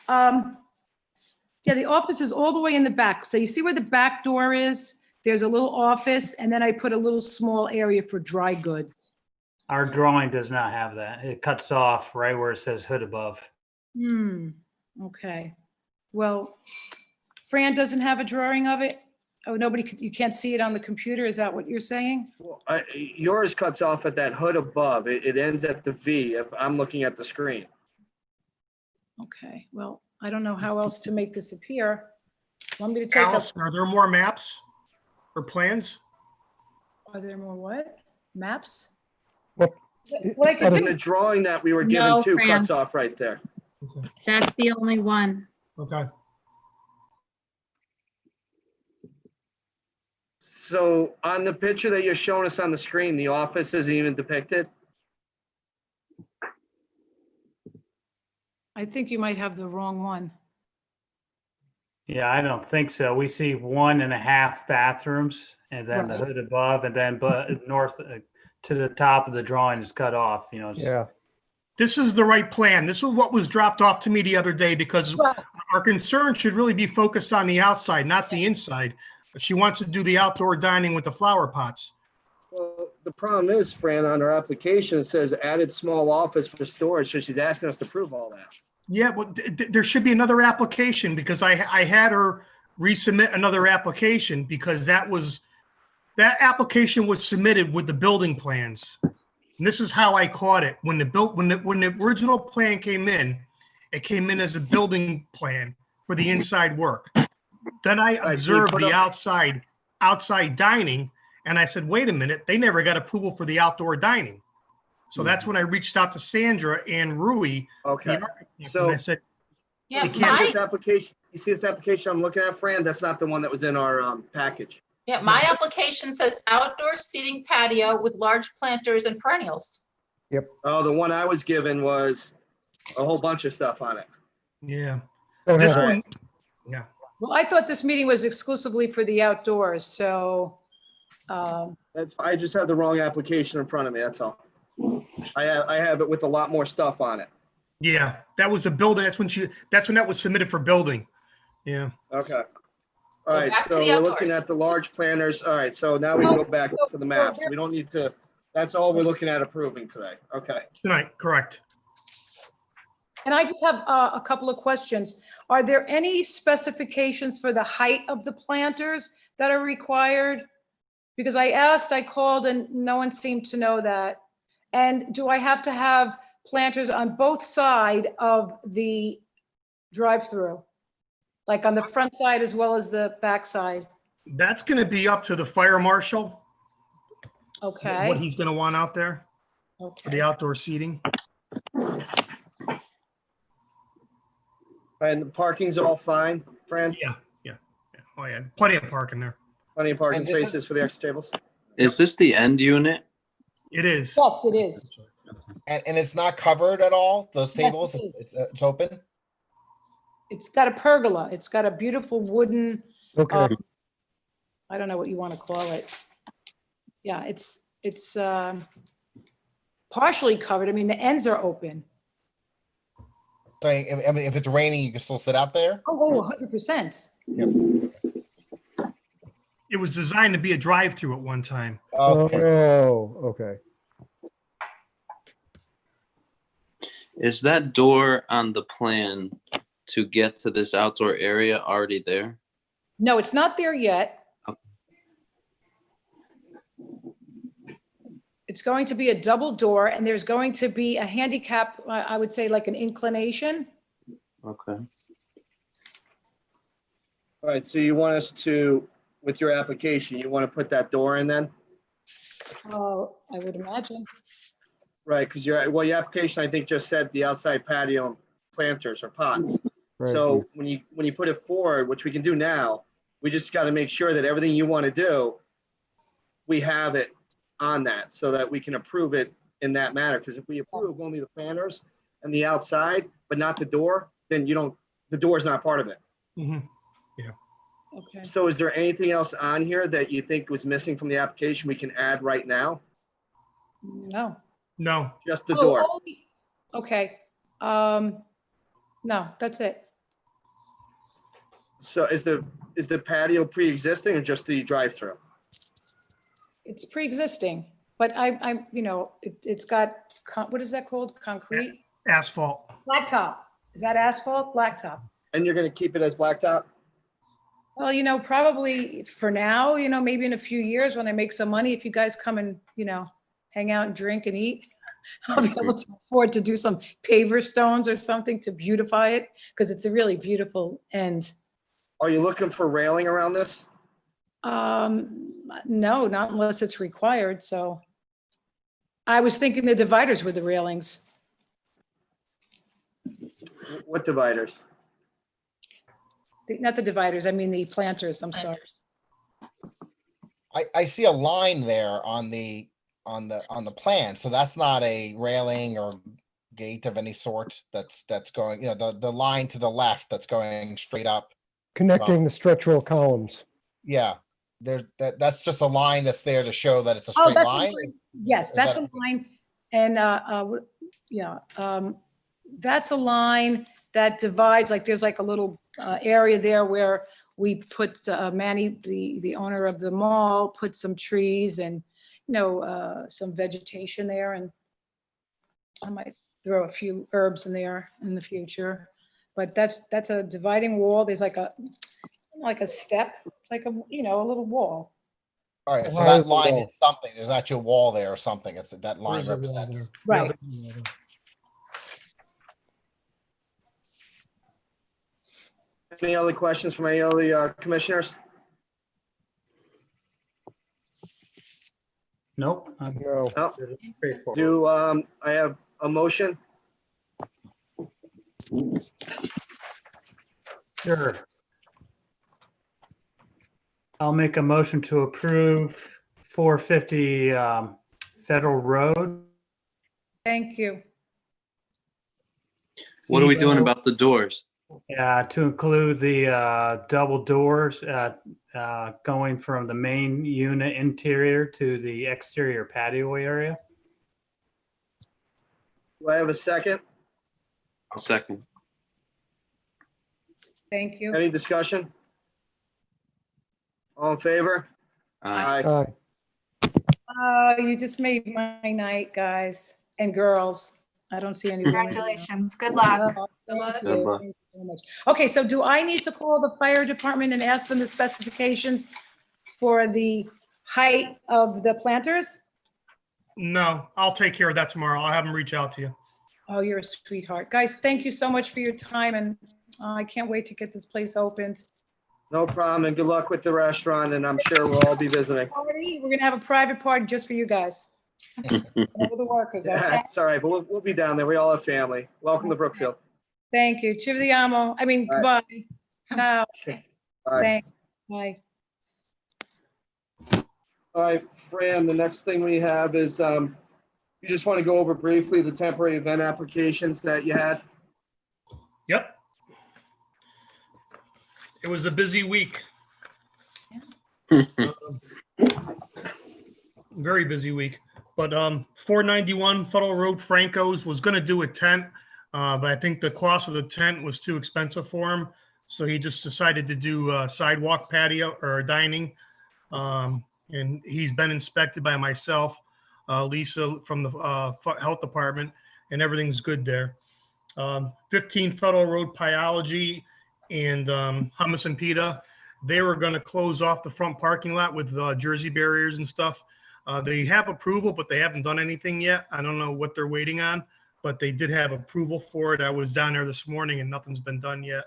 Yeah, the office is all the way in the back. So you see where the back door is? There's a little office, and then I put a little small area for dry goods. Our drawing does not have that. It cuts off right where it says hood above. Okay. Well, Fran doesn't have a drawing of it? Oh, you can't see it on the computer? Is that what you're saying? Well, yours cuts off at that hood above. It ends at the V if I'm looking at the screen. Okay, well, I don't know how else to make this appear. Want me to take up, Allison, are there more maps or plans? are there more what? Maps? What- What I could In do the is, drawing that we were given No, two Fran. cuts off right there. That's the only one. Okay. So on the picture that you're showing us on the screen, the office isn't even depicted? I think you might have the wrong one. Yeah, I don't think so. We see 1.5 bathrooms and then the Right. hood above and then but north to the top of the drawing is cut off, you know. Yeah, This is the right plan. This is what was dropped off to me the other day because Well, our concern should really be focused on the outside, not the inside. She wants to do the outdoor dining with the flower pots. Well, the problem is, Fran, on her application, it says added small office for storage, so she's asking us to prove all that. Yeah, well, there should be another application because I had her resubmit another application because that application was submitted with the building plans. And this is how I caught it. When the original plan came in, it came in as a building plan for the inside work. Then I so you observed put the up- outside dining, and I said, wait a minute, they never got approval for the outdoor dining. So that's when I reached out to Sandra and Rui, Okay. the architect, So- and I said, Yeah, You see my, this application, you see this application I'm looking at, Fran? That's not the one that was in our package. yeah, my application says outdoor seating patio with large planters and perennials. Oh, the one I was given was a whole bunch of stuff on it. yeah. don't This have it. one, yeah. well, I thought this meeting was exclusively for the outdoors, so, I just have the wrong application in front of me, that's all. I have it with a lot more stuff on it. Yeah, that was a building. That's when that was submitted for building. Yeah. Okay. All So right, back to so the we're looking outdoors. at the large planners. All right, so now we go back to the maps. We don't need to, that's all we're looking at approving today. Okay. Tonight, correct. and I just have a couple of questions. Are there any specifications for the height of the planters that are required? Because I called, and no one seemed to know that. And do I have to have planters on both side of the drive-through? Like on the front side as well as the back side? That's going to be up to the fire marshal, what Okay, he's going to want out there for the okay. outdoor seating. And the parking's all fine, Fran? Yeah. Oh, yeah, plenty of parking there. Plenty of parking And this is- spaces for the extra tables? Is this the end unit? It is. Yes, it is. And it's not covered at all, those Yes, it tables? is. It's open? It's got a pergola. It's got a beautiful wooden, Okay, I don't know what you want to call it. Yeah, it's partially covered. I mean, the ends are open. So, I mean, if it's raining, you can still sit out there? Oh, 100%. It was designed to be a drive-through at one time. Okay. oh, okay. Is that door on the plan to get to this outdoor area already there? No, it's not there yet. Okay. It's going to be a double door, and there's going to be a handicap, I would say like an inclination. Okay. All right, so you want us to, with your application, you want to put that door in then? Oh, I would imagine. Right, because your application, I think, just said the outside patio and planters or pots. Right. So when you put it forward, which we can do now, we just got to make sure that everything you want to do, we have it on that so that we can approve it in that manner. Because if we approve only the planters and the outside, but not the door, then the door is not part of it. Mhm. Okay. So is there anything else on here that you think was missing from the application we can add right now? No. No, just the Oh, door? only- Okay. No, that's it. So is the patio pre-existing or just the drive-through? It's pre-existing, but it's got, what is that called? Concrete? asphalt. Blacktop. Is that asphalt? Blacktop. And you're gonna keep it as blacktop? Well, probably for now, maybe in a few years when I make some money, if you guys come and, hang out and drink and eat, I'll be able to afford to do some paver stones or something to beautify it, because it's a really beautiful end. Are you looking for railing around this? No, not unless it's required, so. I was thinking the dividers were the railings. What dividers? Not the dividers, I mean the planters, I'm sorry. I see a line there on the plan, so that's not a railing or gate of any sort that's going, the line to the left that's going straight up. Connecting the structural columns. Yeah, that's just a line that's there to show that it's a Oh, straight that's a line. line. Yes, Is that's that- a line. And, that's a line that divides, like, there's like a little area there where we put, Manny, the owner of the mall, put some trees and, some vegetation there, and I might throw a few herbs in there in the future. But that's a dividing wall. There's like a step. It's like a little wall. All right, so Why that is the line wall? is something. There's actually a wall there or something. It's that line There's a wall represents. there. Right. Any other questions from any of the commissioners? Nope. No. No? Straightforward. Do, I have a motion? Sure. I'll make a motion to approve 450 Federal Road. Thank you. What are we doing about the doors? To include the double doors going from the main unit interior to the exterior patio area. Do I have a second? I'll second. Thank you. Any discussion? All in favor? Aye. You just made my night, guys and girls. I don't see any. women. Congratulations. Good luck. Oh, Good luck. thank Good you. luck. Thank you so much. Okay, so do I need to call the fire department and ask them the specifications for the height of the planters? No, I'll take care of that tomorrow. I'll have them reach out to you. Oh, you're a sweetheart. Guys, thank you so much for your time, and I can't wait to get this place opened. No problem, and good luck with the restaurant, and I'm sure we'll all be visiting. Party, we're gonna have a private party just for you guys. All the workers, okay? That's all right, but we'll be down there. We all have family. Welcome to Brookfield. Thank you. Ci vediamo. I mean, All goodbye. Ciao. Bye. Thanks. Bye. All right, Fran, the next thing we have is, you just want to go over briefly the temporary event applications that you had? Yep. It was a busy week. Very busy week. But 491 Federal Road Franco's was going to do a tent, but I think the cost of the tent was too expensive for him. So he just decided to do sidewalk patio or dining. And he's been inspected by myself, Lisa from the health department, and everything's good there. 15 Federal Road Pyology and Hummus and Pita, they were going to close off the front parking lot with Jersey barriers and stuff. They have approval, but they haven't done anything yet. I don't know what they're waiting on, but they did have approval for it. I was down there this morning and nothing's been done yet.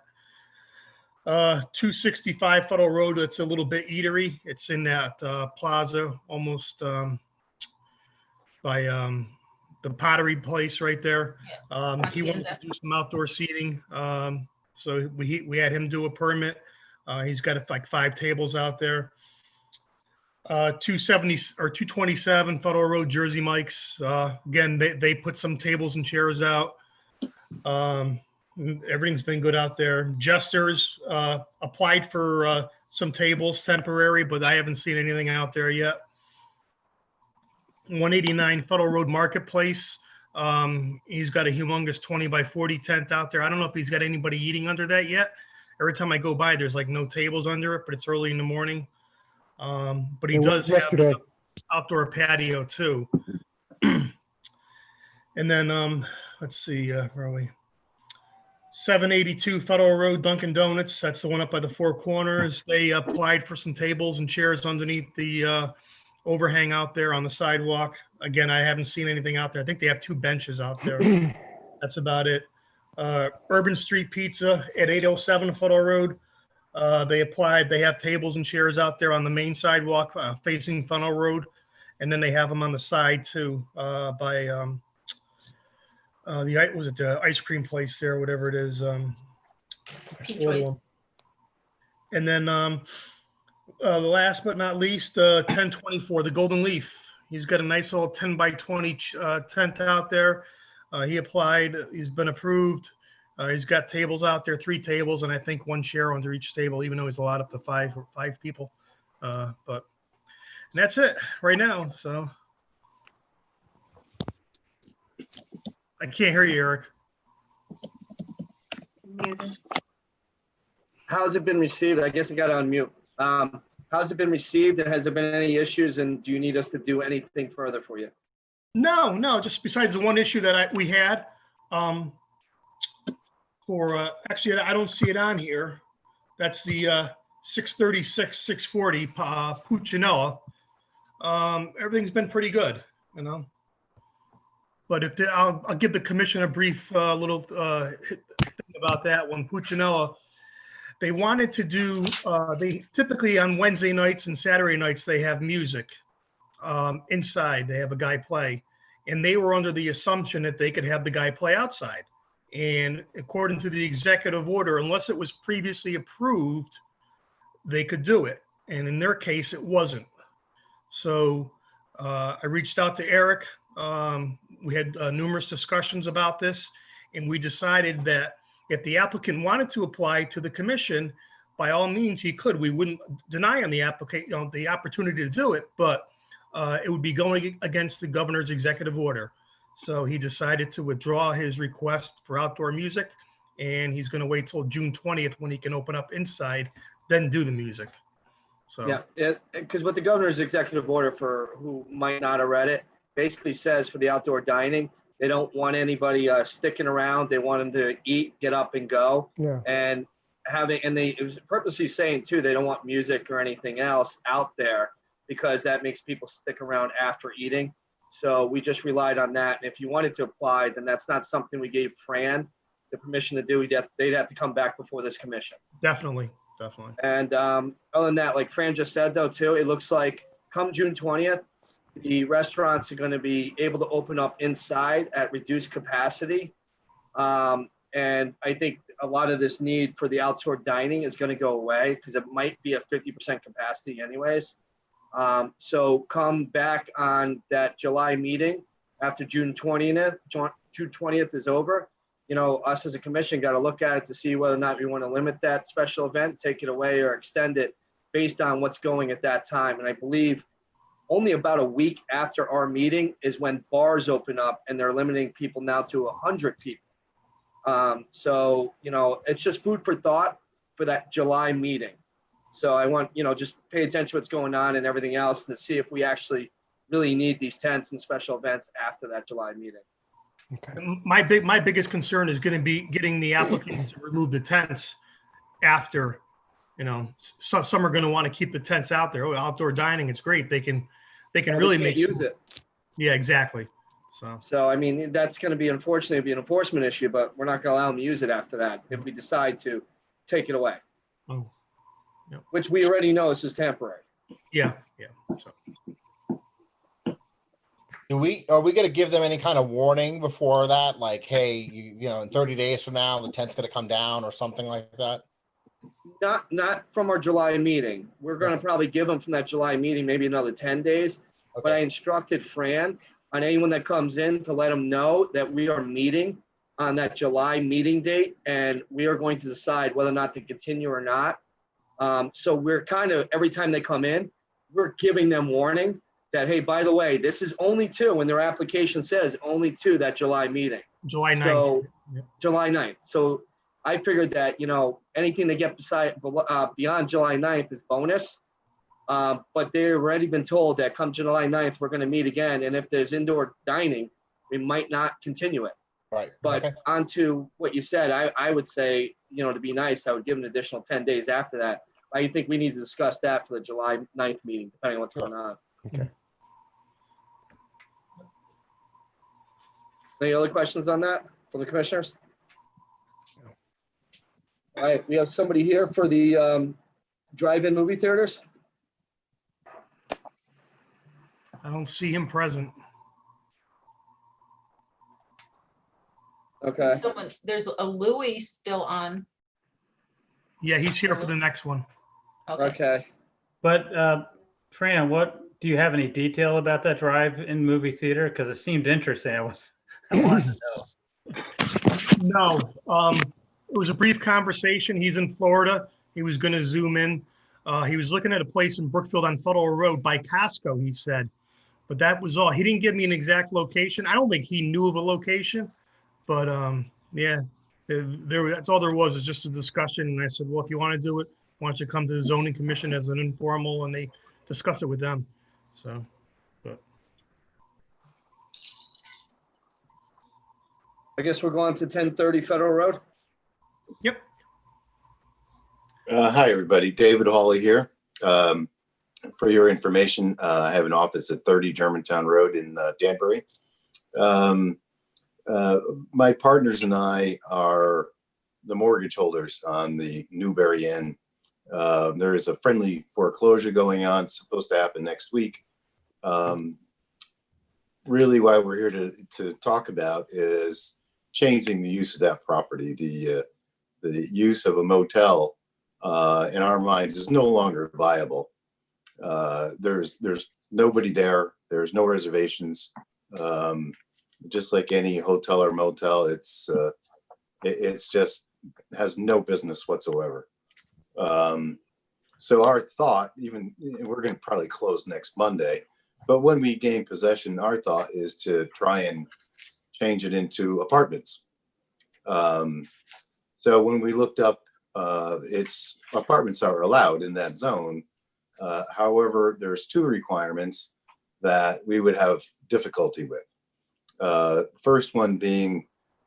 265 Federal Road, it's a little bit eatery. It's in that plaza almost by the pottery place right there. He wanted to do some outdoor seating. So we had him do a permit. He's got like 5 tables out there. 270 or 227 Federal Road, Jersey Mike's. Again, they put some tables and chairs out. Everything's been good out there. Jester's applied for some tables temporary, but I haven't seen anything out there yet. 189 Federal Road Marketplace. He's got a humongous 20 by 40 tent out there. I don't know if he's got anybody eating under that yet. Every time I go by, there's like no tables under it, but it's early in the morning. But he It was does have yesterday. an outdoor patio too. And then, let's see, where are we? 782 Federal Road Dunkin' Donuts. That's the one up by the Four Corners. They applied for some tables and chairs underneath the overhang out there on the sidewalk. Again, I haven't seen anything out there. I think they have 2 benches out there. That's about it. Urban Street Pizza at 807 Federal Road. They applied. They have tables and chairs out there on the main sidewalk facing Funnel Road. And then they have them on the side too by the ice cream place there, whatever it is. Peachway. And then last but not least, 1024, the Golden Leaf. He's got a nice little 10 by 20 tent out there. He applied. He's been approved. He's got tables out there, 3 tables, and I think 1 chair under each table, even though he's allowed up to 5 people. But that's it right now. So I can't hear you, Eric. How's it been received? I guess I got on mute. How's it been received, and has there been any issues, and do you need us to do anything further for you? No, just besides the one issue that we had. Actually, I don't see it on here. That's the 636, 640 Puccinella. Everything's been pretty good, you know. But I'll give the commission a brief little thing about that one. Puccinella, they wanted to do, they typically on Wednesday nights and Saturday nights, they have music inside. They have a guy play. And they were under the assumption that they could have the guy play outside. And according to the executive order, unless it was previously approved, they could do it. And in their case, it wasn't. So I reached out to Eric. We had numerous discussions about this, and we decided that if the applicant wanted to apply to the commission, by all means he could. We wouldn't deny on the applicant, the opportunity to do it, but it would be going against the governor's executive order. So he decided to withdraw his request for outdoor music, and he's going to wait till June 20th when he can open up inside, then do the music. So Yeah, because what the governor's executive order, for who might not have read it, basically says for the outdoor dining, they don't want anybody sticking around. They want them to eat, get up and go. Yeah. And it was purposely saying too, they don't want music or anything else out there because that makes people stick around after eating. So we just relied on that. And if you wanted to apply, then that's not something we gave Fran the permission to do. They'd have to come back before this commission. definitely. And other than that, like Fran just said though too, it looks like come June 20th, the restaurants are going to be able to open up inside at reduced capacity. And I think a lot of this need for the outdoor dining is going to go away because it might be at 50% capacity anyways. So come back on that July meeting after June 20th. June 20th is over. You know, us as a commission got to look at it to see whether or not we want to limit that special event, take it away or extend it based on what's going at that time. And I believe only about a week after our meeting is when bars open up and they're limiting people now to 100 people. So, you know, it's just food for thought for that July meeting. So I want, you know, just pay attention to what's going on and everything else and to see if we actually really need these tents and special events after that July meeting. Okay. My biggest concern is going to be getting the applicants to remove the tents after, you know, some are going to want to keep the tents out there. Oh, outdoor dining, it's great. They can really make use it. Yeah, exactly. So, I mean, that's going to be, unfortunately, be an enforcement issue, but we're not going to allow them to use it after that if we decide to take it away. Oh, yep. Which we already know this is temporary. Yeah. So, Are we going to give them any kind of warning before that? Like, hey, you know, in 30 days from now, the tent's going to come down or something like that? Not from our July meeting. We're going to probably give them from that July meeting, maybe another 10 days. Okay. But I instructed Fran on anyone that comes in to let them know that we are meeting on that July meeting date, and we are going to decide whether or not to continue or not. So we're kind of, every time they come in, we're giving them warning. that, hey, by the way, this is only two, when their application says only two, that July meeting. July 9th. So Yep. July 9th. So I figured that, anything to get beyond July 9th is bonus. But they've already been told that come July 9th, we're going to meet again. And if there's indoor dining, we might not continue it. Right. But Okay. on to what you said, I would say, to be nice, I would give an additional 10 days after that. I think we need to discuss that for the July 9th meeting, depending on what's going on. Okay. Any other questions on that from the commissioners? All right, we have somebody here for the drive-in movie theaters. I don't see him present. Okay, There's a Louis still on. Yeah, he's here for the next one. Okay. okay. But Fran, do you have any detail about that drive-in movie theater? Because it seemed interesting. I wanted to know. No, it was a brief conversation. He's in Florida. He was going to zoom in. He was looking at a place in Brookfield on Federal Road by Costco, he said. But that was all. He didn't give me an exact location. I don't think he knew of a location. But yeah, that's all there was, is just a discussion. And I said, well, if you want to do it, why don't you come to the zoning commission as an informal, and they discuss it with them. So, but I guess we're going to 1030 Federal Road. yep. Hi, everybody. David Hawley here. For your information, I have an office at 30 Germantown Road in Danbury. My partners and I are the mortgage holders on the Newberry Inn. There is a friendly foreclosure going on, supposed to happen next week. Really, why we're here to talk about is changing the use of that property. The use of a motel, in our minds, is no longer viable. There's nobody there. There's no reservations. Just like any hotel or motel, it's just has no business whatsoever. So our thought, we're going to probably close next Monday, but when we gain possession, our thought is to try and change it into apartments. So when we looked up, apartments are allowed in that zone. However, there's two requirements that we would have difficulty with. First one being,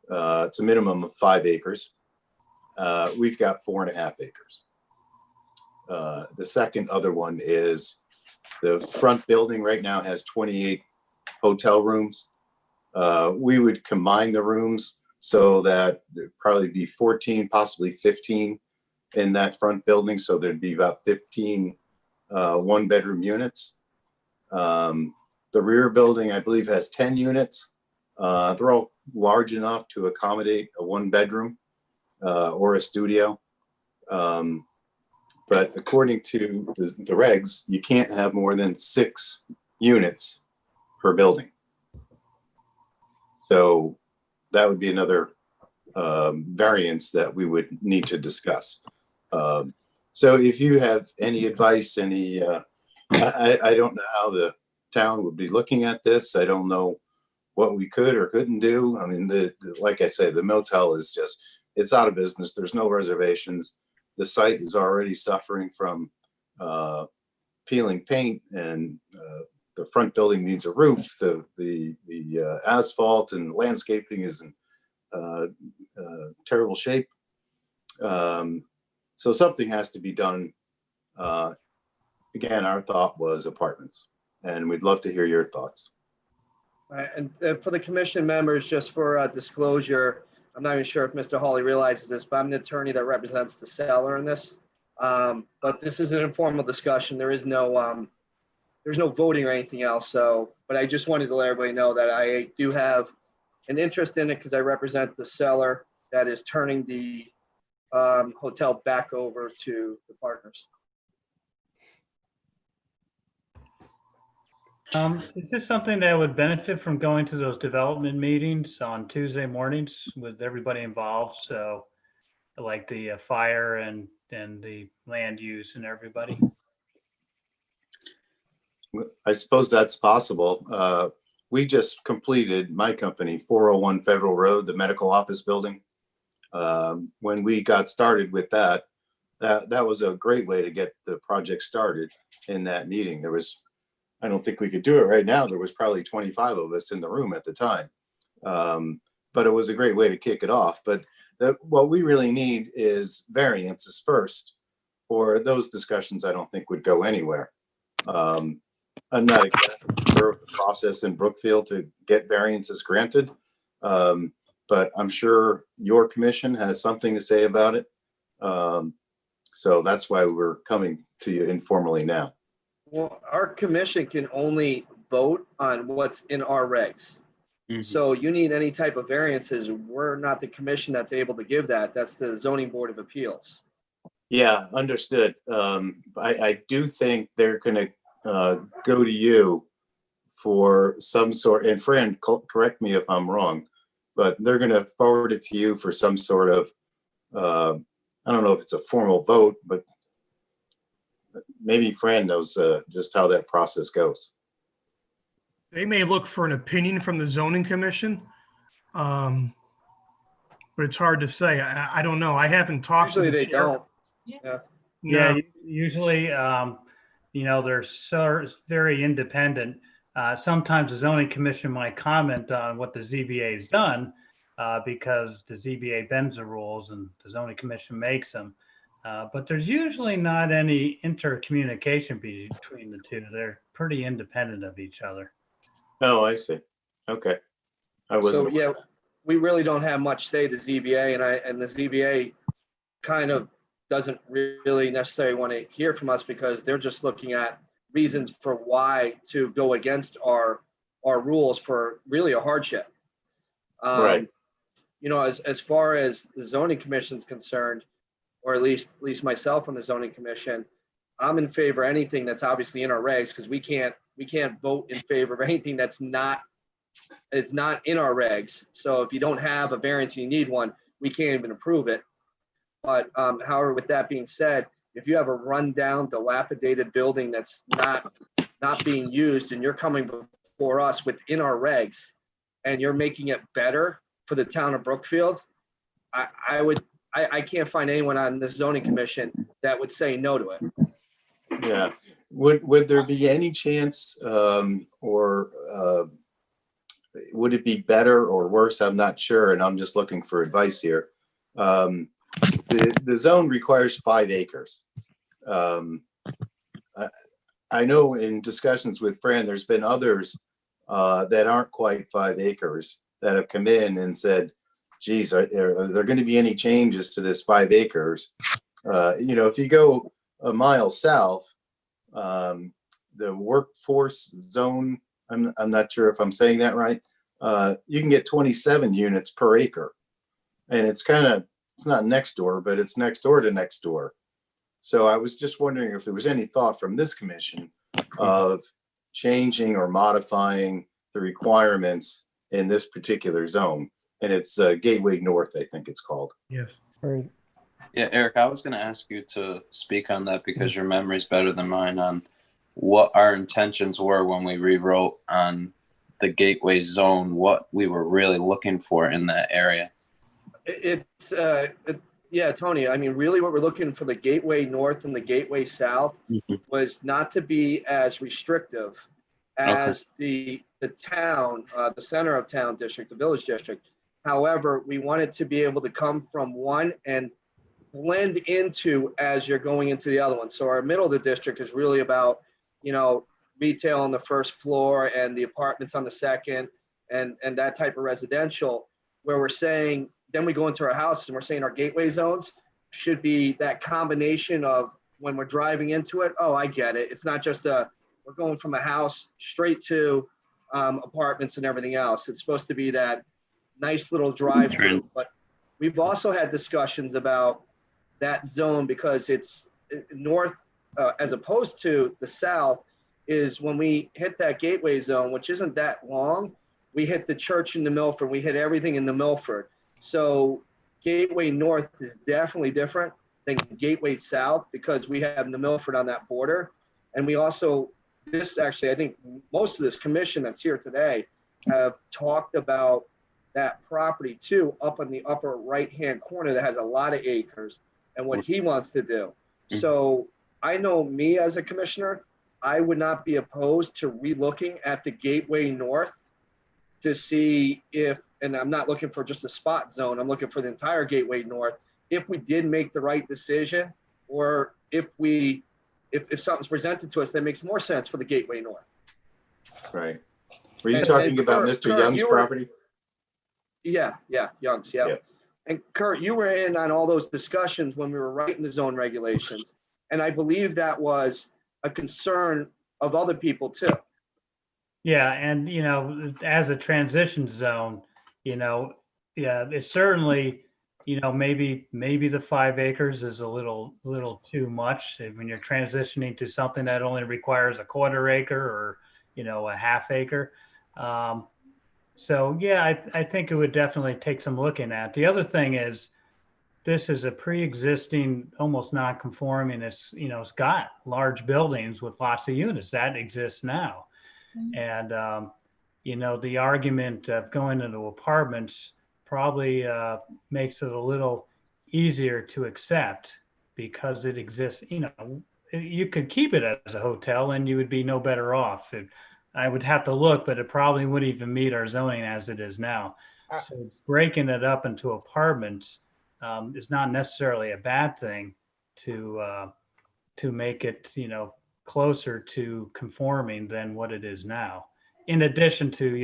it's a minimum of 5 acres. We've got 4.5 acres. The second other one is the front building right now has 28 hotel rooms. We would combine the rooms so that there'd probably be 14, possibly 15 in that front building. So there'd be about 15 one-bedroom units. The rear building, I believe, has 10 units. They're all large enough to accommodate a one-bedroom or a studio. But according to the regs, you can't have more than 6 units per building. So that would be another variance that we would need to discuss. So if you have any advice, I don't know how the town would be looking at this. I don't know what we could or couldn't do. I mean, like I say, the motel is it's out of business. There's no reservations. The site is already suffering from peeling paint, and the front building needs a roof. The asphalt and landscaping is in terrible shape. So something has to be done. Again, our thought was apartments, and we'd love to hear your thoughts. And for the commission members, just for disclosure, I'm not even sure if Mr. Hawley realizes this, but I'm the attorney that represents the seller in this. But this is an informal discussion. There's no voting or anything else. So, but I just wanted to let everybody know that I do have an interest in it because I represent the seller that is turning the hotel back over to the partners. Is this something that would benefit from going to those development meetings on Tuesday mornings with everybody involved? So like the fire and the land use and everybody? I suppose that's possible. We just completed, my company, 401 Federal Road, the medical office building. When we got started with that was a great way to get the project started in that meeting. There was, I don't think we could do it right now. There was probably 25 of us in the room at the time. But it was a great way to kick it off. But what we really need is variances first, or those discussions I don't think would go anywhere. I'm not exactly sure of the process in Brookfield to get variances granted, but I'm sure your commission has something to say about it. So that's why we're coming to you informally now. Well, our commission can only vote on what's in our regs. So you need any type of variances. We're not the commission that's able to give that. That's the zoning board of appeals. Yeah, understood. I do think they're gonna go to you for some sort, and Fran, correct me if I'm wrong, but they're gonna forward it to you for some sort of, I don't know if it's a formal vote, but maybe Fran knows just how that process goes. They may look for an opinion from the zoning commission. But it's hard to say. I don't know. I haven't talked to Usually the they chair. don't. No. Yeah, usually, they're so very independent. Sometimes the zoning commission might comment on what the ZBA has done because the ZBA bends the rules and the zoning commission makes them. But there's usually not any intercommunication between the two. They're pretty independent of each other. Oh, I see. Okay. I So, wasn't. yeah, we really don't have much say, the ZBA, and the ZBA kind of doesn't really necessarily want to hear from us because they're just looking at reasons for why to go against our rules for really a hardship. Right. As far as the zoning commission is concerned, or at least myself on the zoning commission, I'm in favor of anything that's obviously in our regs, because we can't vote in favor of anything that's not in our regs. So if you don't have a variance and you need one, we can't even approve it. But however, with that being said, if you have a rundown, dilapidated building that's not being used, and you're coming before us within our regs, and you're making it better for the town of Brookfield, I can't find anyone on the zoning commission that would say no to it. Yeah. Would there be any chance, or would it be better or worse? I'm not sure, and I'm just looking for advice here. The zone requires 5 acres. I know in discussions with Fran, there's been others that aren't quite 5 acres that have come in and said, geez, are there going to be any changes to this 5 acres? If you go a mile south, the workforce zone, I'm not sure if I'm saying that right, you can get 27 units per acre. And it's not next door, but it's next door to next door. So I was just wondering if there was any thought from this commission of changing or modifying the requirements in this particular zone. And it's Gateway North, I think it's called. Yes. Right. Yeah, Eric, I was going to ask you to speak on that because your memory's better than mine on what our intentions were when we rewrote on the Gateway zone, what we were really looking for in that area. Yeah, Tony, I mean, really what we're looking for the Gateway North and the Gateway South was not to be as restrictive as the town, the center of town district, the village district. However, we wanted to be able to come from one and blend into as you're going into the other one. So our middle of the district is really about, retail on the first floor and the apartments on the second and that type of residential, where we're saying, then we go into our house and we're saying our gateway zones should be that combination of when we're driving into it. Oh, I get it. It's not just we're going from a house straight to apartments and everything else. It's supposed to be that nice little drive through. But we've also had discussions about that zone because it's north as opposed to the south, is when we hit that gateway zone, which isn't that long, we hit the church in the Milford, we hit everything in the Milford. So Gateway North is definitely different than Gateway South because we have the Milford on that border. And we also this actually, I think most of this commission that's here today have talked about that property too, up in the upper right-hand corner that has a lot of acres and what he wants to do. So I know me as a commissioner, I would not be opposed to relooking at the Gateway North to see if, and I'm not looking for just a spot zone, I'm looking for the entire Gateway North, if we did make the right decision, or if something's presented to us that makes more sense for the Gateway North. Right. Were you And- talking and about Kurt, Mr. Young's you were- property? Yeah, Young's, yeah. Yeah. And Kurt, you were in on all those discussions when we were writing the zone regulations. And I believe that was a concern of other people too. Yeah, and as a transition zone, yeah, it's certainly, maybe the 5 acres is a little too much when you're transitioning to something that only requires a 1/4 acre or, a 1/2 acre. So yeah, I think it would definitely take some looking at. The other thing is, this is a pre-existing, almost non-conforming. It's it's got large buildings with lots of units that exist now, and the argument of going into apartments probably makes it a little easier to accept because it exists. You could keep it as a hotel and you would be no better off. I would have to look, but it probably wouldn't even meet our zoning as it is now. So it's breaking it up into apartments is not necessarily a bad thing to make it, closer to conforming than what it is now. In addition to,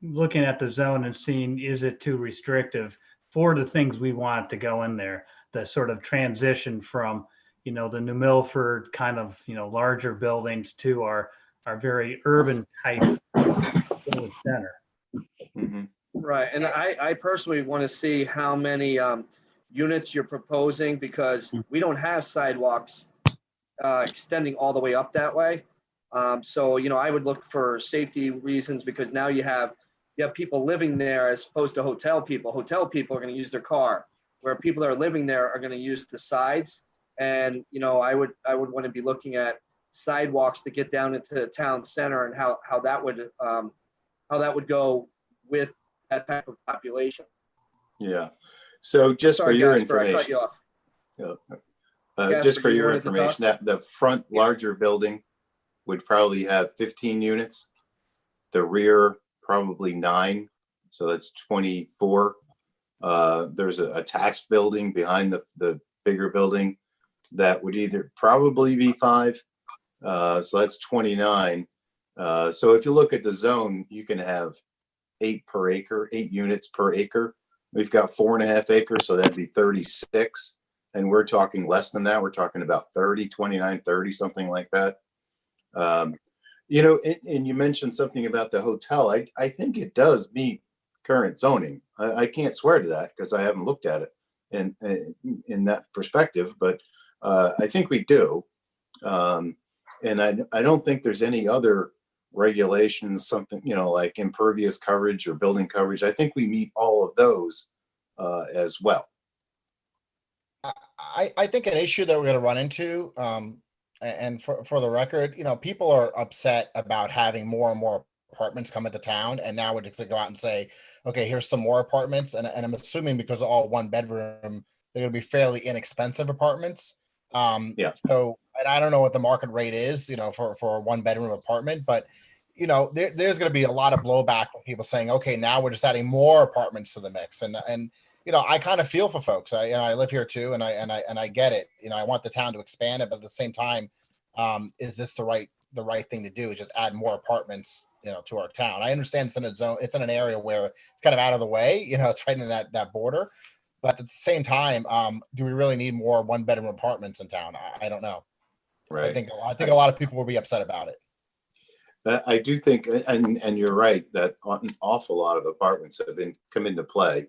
looking at the zone and seeing, is it too restrictive for the things we want to go in there, the sort of transition from, the New Milford kind of, larger buildings to our very urban type village center. Mhm. Right, and I personally want to see how many units you're proposing, because we don't have sidewalks extending all the way up that way. So, I would look for safety reasons, because now you have people living there as opposed to hotel people. Hotel people are going to use their car, where people that are living there are going to use the sides. And, I would want to be looking at sidewalks to get down into the town center, and how that would go with that type of population. Yeah. So just for Sorry, your Gasper, I cut information, you off. just Gasper, for you your wanted to talk? information, that the front larger building would probably have 15 units. The rear, probably 9. So that's 24. There's a attached building behind the bigger building that would either probably be 5. So that's 29. So if you look at the zone, you can have 8 units per acre. We've got 4.5 acres, so that'd be 36. And we're talking less than that. We're talking about 30, 29, 30, something like that. And you mentioned something about the hotel. I think it does meet current zoning. I can't swear to that because I haven't looked at it in that perspective, but I think we do. And I don't think there's any other regulations, something, like impervious coverage or building coverage. I think we meet all of those as well. I think an issue that we're going to run into, and for the record, people are upset about having more and more apartments come into town, and now we're just going to go out and say, okay, here's some more apartments, and I'm assuming because they're all 1 bedroom, they're going to be fairly inexpensive apartments. Yeah. So, and I don't know what the market rate is, for a 1 bedroom apartment, but there's going to be a lot of blowback from people saying, okay, now we're just adding more apartments to the mix, and I kind of feel for folks. I live here too, and I get it. I want the town to expand it, but at the same time, is this the right thing to do? Is just add more apartments, to our town? I understand it's in a zone, it's in an area where it's kind of out of the way, it's right in that border. But at the same time, do we really need more 1 bedroom apartments in town? I don't know. Right. I think a lot of people will be upset about it. I do think, and you're right, that an awful lot of apartments have come into play.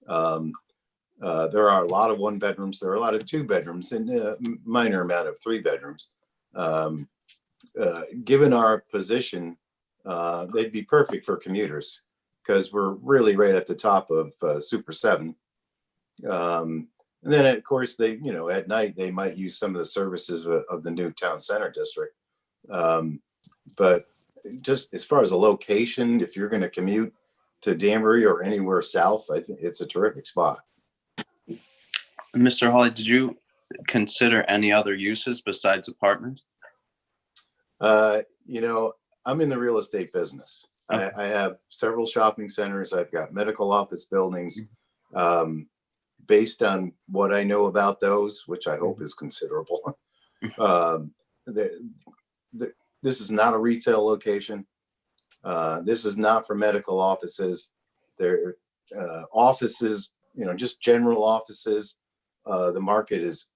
There are a lot of 1 bedrooms. There are a lot of 2 bedrooms, and a minor amount of 3 bedrooms. Given our position, they'd be perfect for commuters because we're really right at the top of Super 7. And then, of course, they, at night, they might use some of the services of the new town center district. But just as far as a location, if you're going to commute to Danbury or anywhere south, I think it's a terrific spot. Mr. Hawley, did you consider any other uses besides apartments? You know, I'm in the real estate business. I have several shopping centers. I've got medical office buildings. Based on what I know about those, which I hope is considerable, this is not a retail location. This is not for medical offices. They're offices, you know, just general offices. The market is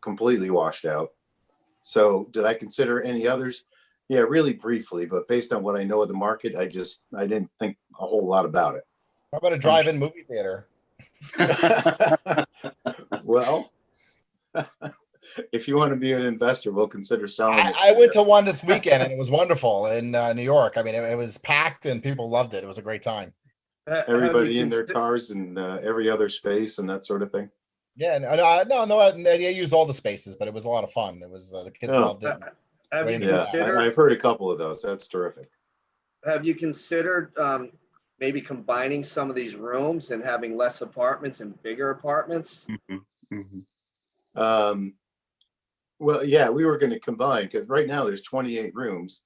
completely washed out. So did I consider any others? Yeah, really briefly, but based on what I know of the market, I didn't think a whole lot about it. How about a drive-in movie theater? Well, if you want to be an investor, we'll consider selling it. I went to one this weekend and it was wonderful in New York. I mean, it was packed and people loved it. It was a great time. Everybody in their cars and every other space and that sort of thing. Yeah, no, they used all the spaces, but it was a lot of fun. It was the kids loved it. Have you Yeah, considered? I've heard a couple of those. That's terrific. Have you considered maybe combining some of these rooms and having less apartments and bigger apartments? Well, yeah, we were going to combine because right now there's 28 rooms.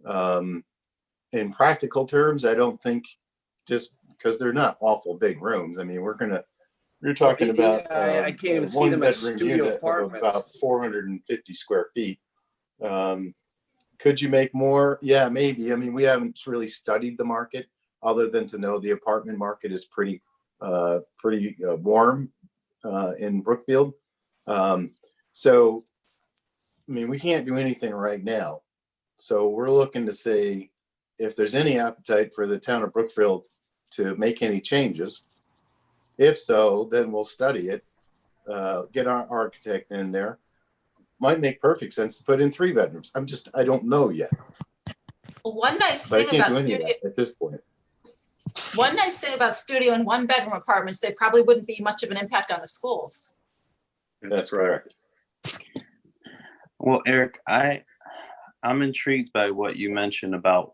In practical terms, I don't think, just because they're not awful big rooms. I mean, you're talking about I can't even see them as studio apartments. About 450 square feet. Could you make more? Yeah, maybe. I mean, we haven't really studied the market other than to know the apartment market is pretty warm in Brookfield. So, I mean, we can't do anything right now. So we're looking to say if there's any appetite for the town of Brookfield to make any changes. If so, then we'll study it, get our architect in there. Might make perfect sense to put in 3 bedrooms. I don't know yet. One nice But I thing can't about do any of studio, that at this point. one nice thing about studio and 1-bedroom apartments, they probably wouldn't be much of an impact on the schools. That's right. Well, Eric, I'm intrigued by what you mentioned about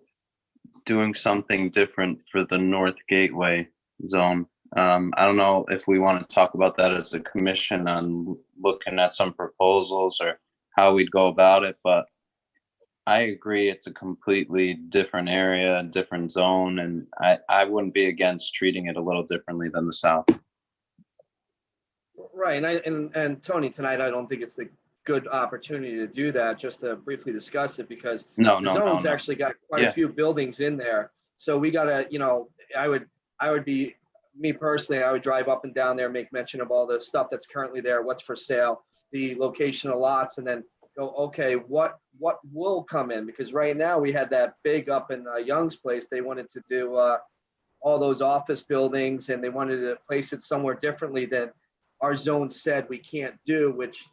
doing something different for the North Gateway zone. I don't know if we want to talk about that as a commission on looking at some proposals or how we'd go about it, but I agree it's a completely different area, different zone, and I wouldn't be against treating it a little differently than the South. Right, and Tony, tonight, I don't think it's the good opportunity to do that, just to briefly discuss it, because No. the zone's actually got quite a Yeah. few buildings in there. So we gotta, I would be, me personally, I would drive up and down there, make mention of all the stuff that's currently there, what's for sale, the location of lots, and then go, okay, what will come in? Because right now we had that big up in Young's place, they wanted to do all those office buildings and they wanted to place it somewhere differently than our zone said we can't do, which,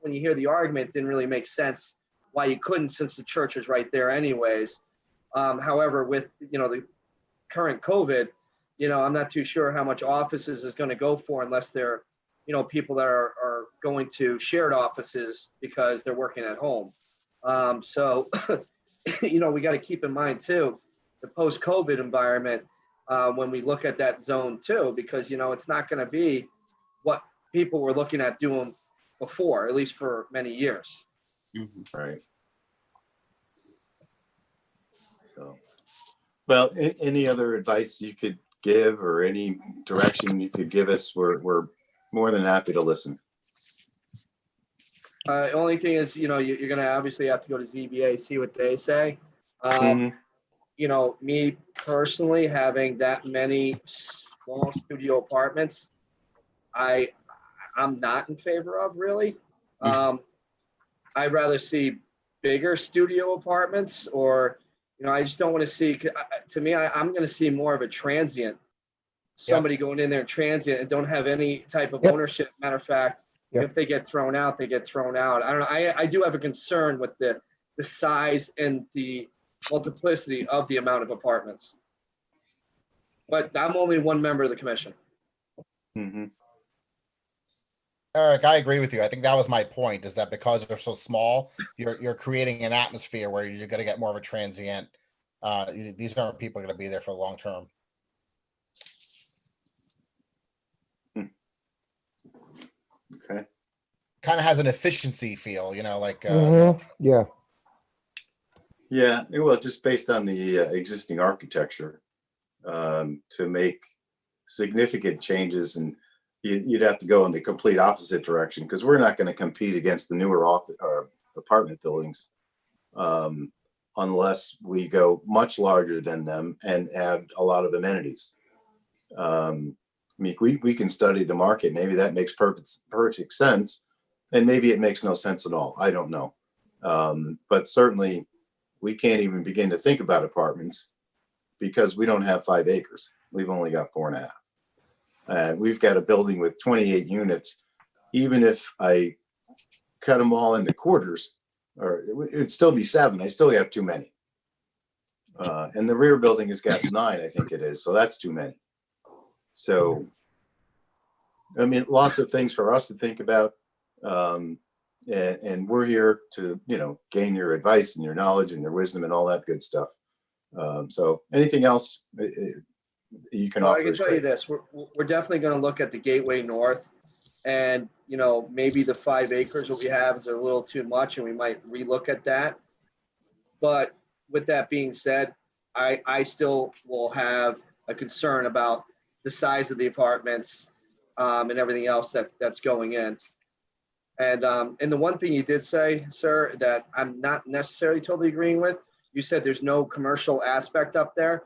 when you hear the argument, didn't really make sense why you couldn't, since the church is right there anyways. However, with, the current COVID, I'm not too sure how much offices is going to go for unless they're, people that are going to shared offices because they're working at home. So, we got to keep in mind too, the post-COVID environment when we look at that zone too, because, it's not going to be what people were looking at doing before, at least for many years. Right. So, well, any other advice you could give or any direction you could give us, we're more than happy to listen. Only thing is, you're going to obviously have to go to ZBA, see what they say. Me personally, having that many small studio apartments, I'm not in favor of, really. I'd rather see bigger studio apartments, or, I just don't want to see, to me, I'm going to see more of a transient, somebody going in there transient and don't have any type of ownership. Matter of fact, if they get thrown out, they get thrown out. I don't know. I do have a concern with the size and the multiplicity of the amount of apartments. But I'm only one member of the commission. Eric, I agree with you. I think that was my point, is that because they're so small, you're creating an atmosphere where you're gonna get more of a transient. These aren't people gonna be there for long term. Okay. Kind of has an efficiency feel, like Yeah, Yeah, well, just based on the existing architecture, to make significant changes, and you'd have to go in the complete opposite direction, because we're not going to compete against the newer apartment buildings unless we go much larger than them and add a lot of amenities. I mean, we can study the market. Maybe that makes perfect sense, and maybe it makes no sense at all. I don't know, but certainly we can't even begin to think about apartments because we don't have 5 acres. We've only got 4.5. And we've got a building with 28 units. Even if I cut them all into quarters, or it'd still be 7. I still have too many. And the rear building has got 9, I think it is. So that's too many. So, I mean, lots of things for us to think about. And we're here to, gain your advice and your knowledge and your wisdom and all that good stuff. So anything else you can Well, offer? I can is tell you great. this, we're definitely going to look at the Gateway North, and, maybe the 5 acres that we have is a little too much, and we might relook at that. But with that being said, I still will have a concern about the size of the apartments and everything else that's going in. And the one thing you did say, sir, that I'm not necessarily totally agreeing with, you said there's no commercial aspect up there.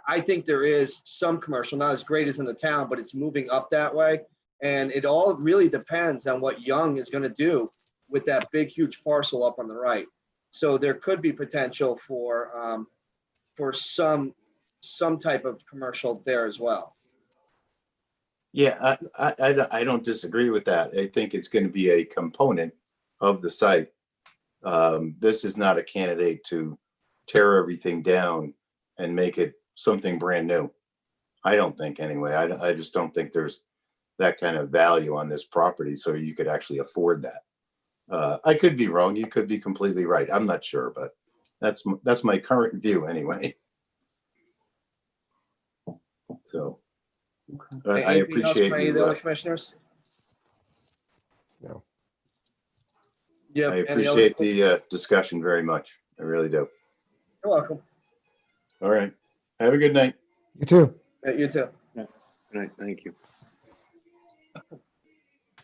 I think there is some commercial, not as great as in the town, but it's moving up that way. And it all really depends on what Young is going to do with that big, huge parcel up on the right. So there could be potential for some type of commercial there as well. Yeah, I don't disagree with that. I think it's going to be a component of the site. This is not a candidate to tear everything down and make it something brand new. I don't think, anyway. I just don't think there's that kind of value on this property, so you could actually afford that. I could be wrong. You could be completely right. I'm not sure, but that's my current view anyway. So I Anything else appreciate from any of the other commissioners? No. Yeah. I appreciate the discussion very much. I really do. You're welcome. All right. Have a good night. you too. Yeah, you too. Good night. Thank you.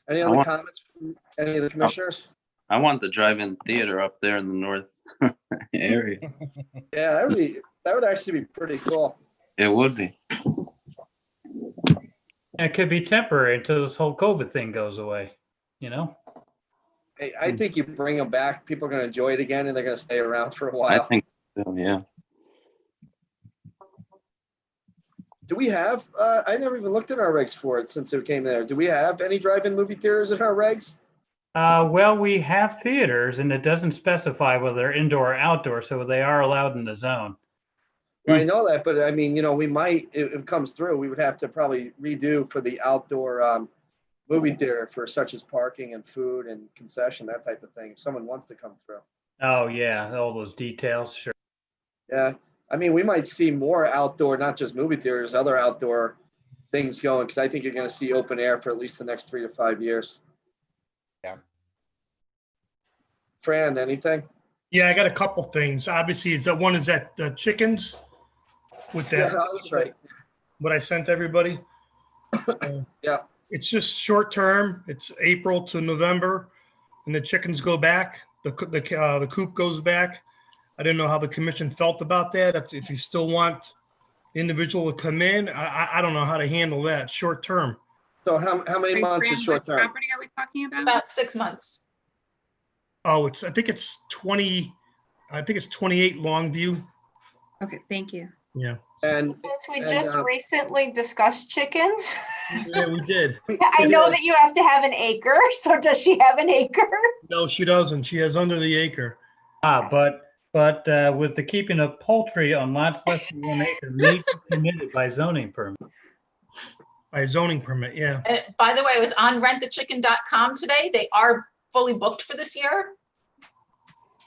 Any I other want- comments from any of the commissioners? I want the drive-in theater up there in the north area. Yeah, that would actually be pretty cool. It would be. It could be temporary until this whole COVID thing goes away, Hey, I think you bring them back, people are going to enjoy it again, and they're going to stay around for a I while. think so, yeah. Do we have, I never even looked at our regs for it since it came there. Do we have any drive-in movie theaters in our regs? Well, we have theaters and it doesn't specify whether they're indoor or outdoor, so they are allowed in the zone. Well, I know that, but I mean, we might, if it comes through, we would have to probably redo for the outdoor movie theater for such as parking and food and concession, that type of thing, if someone wants to come through. Oh, yeah, all those details, sure. Yeah, I mean, we might see more outdoor, not just movie theaters, other outdoor things going, because I think you're going to see open air for at least the next 3 to 5 years. Yeah. Fran, anything? Yeah, I got a couple things. Obviously, one is that the chickens with Yeah, that, that's right. what I sent everybody. Yeah. It's just short term. It's April to November, and the chickens go back. The coop goes back. I didn't know how the commission felt about that. If you still want the individual to come in, I don't know how to handle that short term. So how many Wait, months Fran, is short what term? property are we talking about? About 6 months. Oh, I think it's 20. I think it's 28 Longview. Okay, thank you. Yeah. And Since we And, just recently discussed chickens, Yeah, we did. I know that you have to have an acre. So does she have an acre? No, she doesn't. She has under the acre. But with the keeping of poultry on lots less than 1 acre may be permitted by zoning permit. by a zoning permit, yeah. And by the way, I was on rentthechicken.com today. They are fully booked for this year.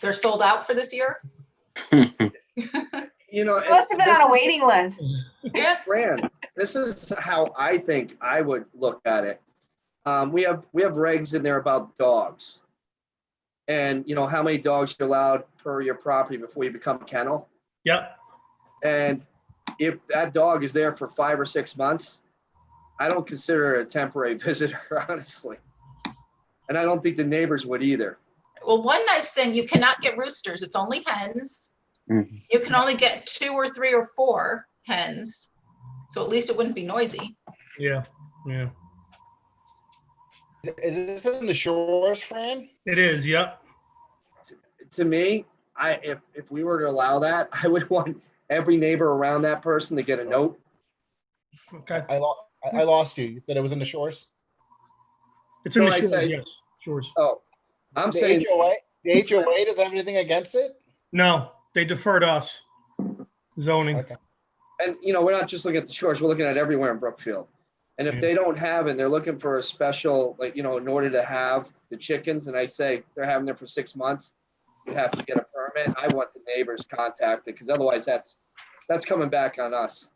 They're sold out for this year. You know, It must have been this on a is- waiting list. Yeah. Fran, this is how I think I would look at it. We have regs in there about dogs. And you know, how many dogs you're allowed per your property before you become a kennel. Yep, And if that dog is there for 5 or 6 months, I don't consider it a temporary visitor, honestly. And I don't think the neighbors would either. Well, one nice thing, you cannot get roosters. It's only hens. Mhm. You can only get 2 or 3 or 4 hens. So at least it wouldn't be noisy. yeah, yeah. Is this in the shores, Fran? It is, yep. To me, if we were to allow that, I would want every neighbor around that person to get a note. Okay. I lost you. You said it was in the shores? It's in the So I shores, say- yes, shores. Oh, I'm The saying, HOA, the HOA doesn't have anything against it? No, they defer to us. Zoning. Okay. and you know, we're not just looking at the shores, we're looking at everywhere in Brookfield. And if Yeah. they don't have it, and they're looking for a special, like, you know, in order to have the chickens, and I say they're having them for 6 months, you have to get a permit. I want the neighbors contacted, because otherwise that's coming back on us.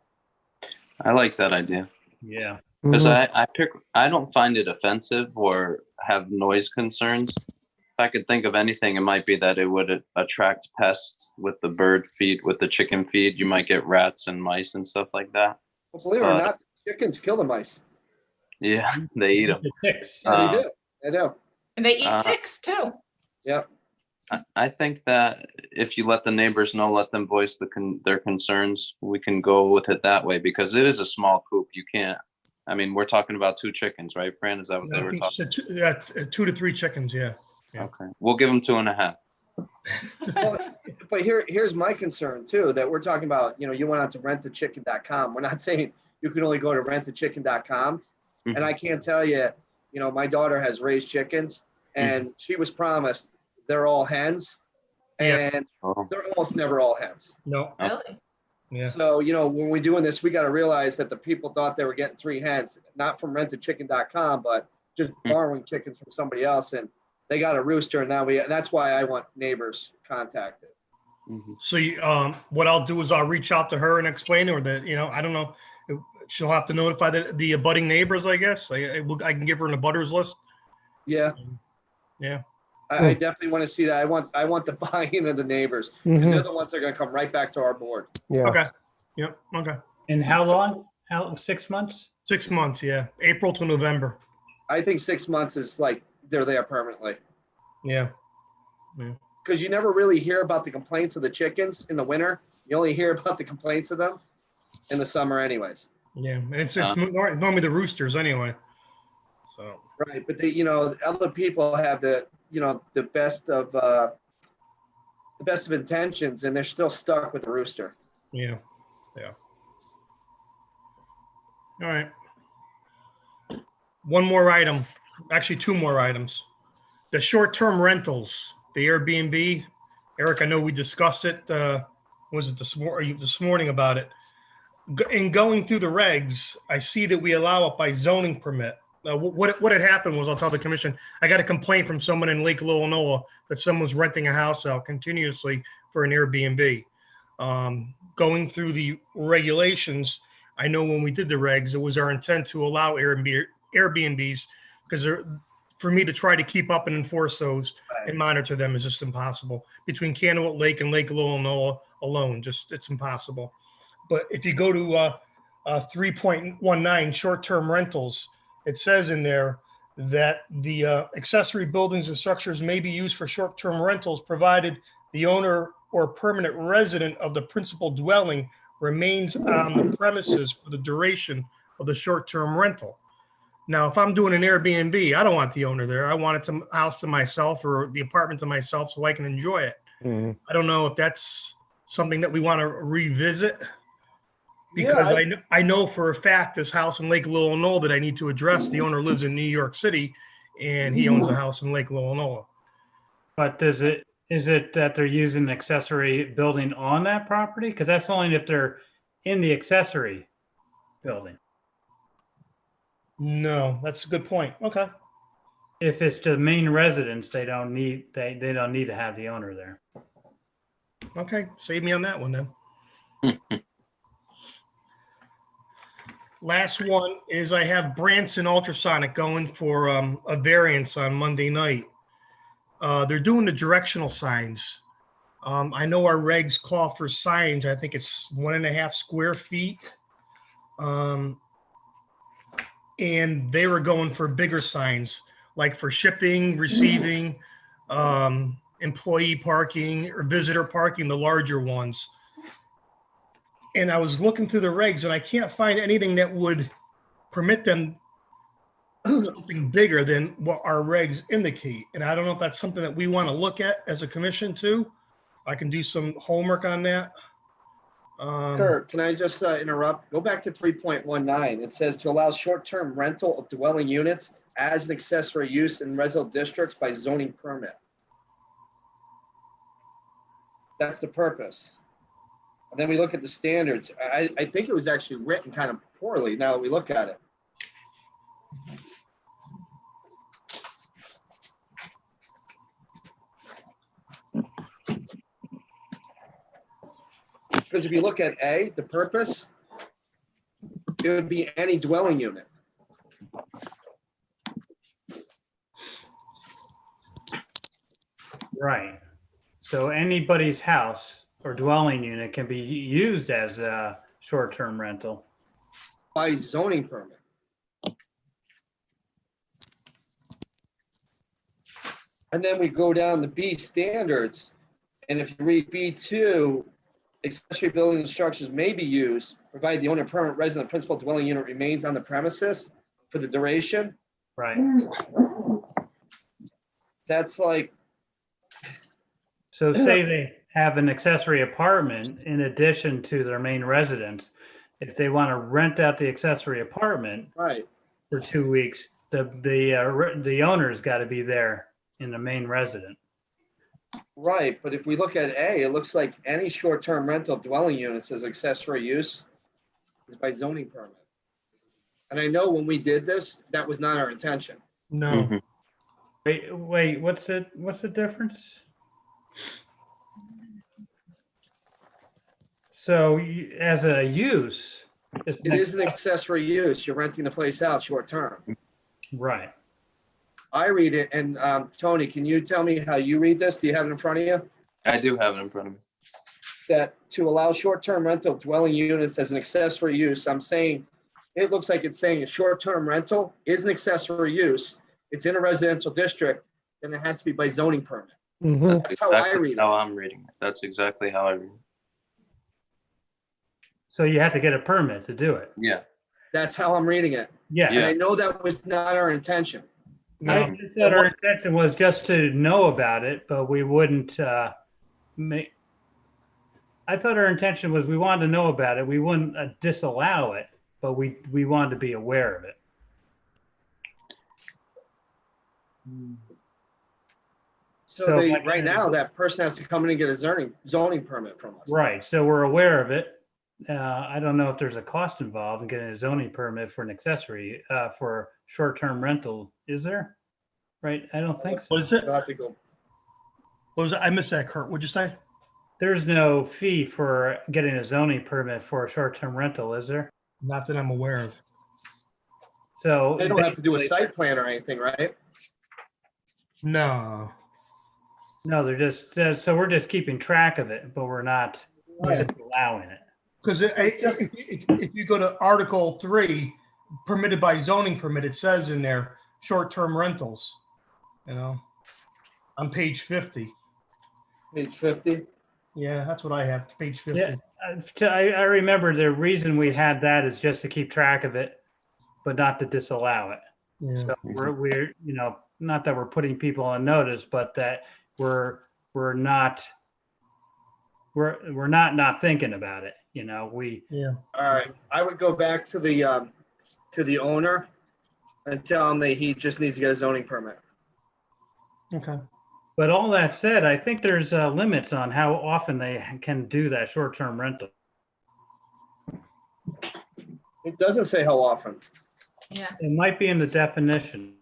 I like that idea. Yeah. Because Mhm. I don't find it offensive or have noise concerns. If I could think of anything, it might be that it would attract pests with the bird feed, with the chicken feed. You might get rats and mice and stuff like that. Well, believe it or not, the chickens kill the mice. Yeah, they eat them. The ticks. Yeah, they do. They do. And they eat ticks too. Yeah. I think that if you let the neighbors know, let them voice their concerns, we can go with it that way, because it is a small coop. You can't, I mean, we're talking about 2 chickens, right, Fran? Is that what they I were think talking? she said 2 to 3 chickens, yeah. Yeah. Okay, we'll give them 2.5. But here's my concern too, that we're talking about, you know, you went out to rentthechicken.com. We're not saying you can only go to rentthechicken.com. Mhm. And I can't tell you, you know, my daughter has raised chickens and she was promised they're all hens. Yeah. And Oh, they're almost never all hens. No, Really? yeah. So, you know, when we're doing this, we got to realize that the people thought they were getting 3 hens, not from rentthechicken.com, but just borrowing chickens from somebody else. And they got a rooster, and now that's why I want neighbors contacted. mhm. So what I'll do is I'll reach out to her and explain to her that, you know, I don't know, she'll have to notify the abutting neighbors, I guess. I can give her an abutters list. Yeah. Yeah. I definitely want to see that. I want the buy-in of the neighbors, because they're Mhm. the ones that are going to come right back to our board. Yeah. Okay. Yep. Okay. And how long? 6 months? 6 months. Yeah. April to November. I think 6 months is like they're there permanently, Yeah. because you never really hear about the complaints of the chickens in the winter. You only hear about the complaints of them in the summer, anyways. Yeah. And it's normally the roosters anyway. So. Right, but you know, other people have the best of intentions, and they're still stuck with the rooster. Yeah. Yeah. All right. One more item, actually 2 more items. The short-term rentals, the Airbnb. Eric, I know we discussed it. Was it this morning about it? In going through the regs, I see that we allow it by zoning permit. What had happened was, I'll tell the commission, I got a complaint from someone in Lake Lillanoa that someone's renting a house out continuously for an Airbnb. Going through the regulations, I know when we did the regs, it was our intent to allow Airbnbs, because for me to try to keep up and enforce those and monitor them is just impossible. Between Candlewood Lake and Lake Lillanoa alone, it's impossible. But if you go to 3.19 short-term rentals, it says in there that the accessory buildings and structures may be used for short-term rentals, provided the owner or permanent resident of the principal dwelling remains on the premises for the duration of the short-term rental. Now, if I'm doing an Airbnb, I don't want the owner there. I want it house to myself, or the apartment to myself, so I can enjoy it. Mhm. I don't know if that's something that we want to revisit, because I know for a fact this house in Lake Lillanoa that I need to address, the owner lives in New York City and he owns a house in Lake Lillanoa. But is it that they're using an accessory building on that property? Because that's only if they're in the accessory building. No, that's a good point. Okay. If it's to main residence, they don't need to have the owner there. Okay, save me on that one then. Last one is I have Branson Ultrasonic going for a variance on Monday night. They're doing the directional signs. I know our regs call for signs. I think it's 1.5 square feet. And they were going for bigger signs, like for shipping, receiving, employee parking or visitor parking, the larger ones. And I was looking through the regs and I can't find anything that would permit them something bigger than what our regs indicate. And I don't know if that's something that we want to look at as a commission too. I can do some homework on that. Kurt, can I just interrupt? Go back to 3.19. It says to allow short-term rental of dwelling units as an accessory use in residential districts by zoning permit. That's the purpose. And then we look at the standards. I think it was actually written kind of poorly now that we look at it. Because if you look at A, the purpose, it would be any dwelling unit. Right. So anybody's house or dwelling unit can be used as a short-term rental. By zoning permit. And then we go down the B standards. And if you read B2, accessory buildings and structures may be used, provided the owner, permanent resident, principal dwelling unit remains on the premises for the duration. Right. That's like, So say they have an accessory apartment in addition to their main residence. If they want to rent out the accessory apartment right, for 2 weeks, the owner's got to be there in the main resident. right. But if we look at A, it looks like any short-term rental of dwelling units as accessory use is by zoning permit. And I know when we did this, that was not our intention. No. Wait, what's the difference? So as a use, it's It is an accessory use. You're renting the place out short-term. right. I read it, and Tony, can you tell me how you read this? Do you have it in front of you? I do have it in front of me. That to allow short-term rental of dwelling units as an accessory use, I'm saying, it looks like it's saying a short-term rental is an accessory use. It's in a residential district, then it has to be by zoning permit. Mhm. That's how I Exactly read it. how I'm reading it. That's exactly how I read it. So you have to get a permit to do it. Yeah. That's how I'm reading it. Yeah. And I know that was not our intention. I thought our intention was just to know about it, but we wouldn't make. I thought our intention was we wanted to know about it. We wouldn't disallow it, but we wanted to be aware of it. So they, like- right now, that person has to come in and get a zoning permit from us. Right. So we're aware of it. I don't know if there's a cost involved in getting a zoning permit for an accessory for short-term rental. Is there? Right. I don't think so. What is it? You'll have to go. What was it? I missed that, Kurt. What'd you say? There's no fee for getting a zoning permit for a short-term rental, is there? Not that I'm aware of. So They don't have to do a basically- site plan or anything, right? No. No, they're just, so we're just keeping track of it, but we're not allowing it. Because if you go to Article 3, permitted by zoning permit, it says in there, short-term rentals, on page 50. Page 50. Yeah, that's what I have, page 50. Yeah, I remember the reason we had that is just to keep track of it, but not to disallow it. Yeah. So we're not that we're putting people on notice, but that we're not thinking about it. Yeah. All right, I would go back to the owner and tell him that he just needs to get a zoning permit. Okay. But all that said, I think there's limits on how often they can do that short-term rental. It doesn't say how often. Yeah. It might be in the definition.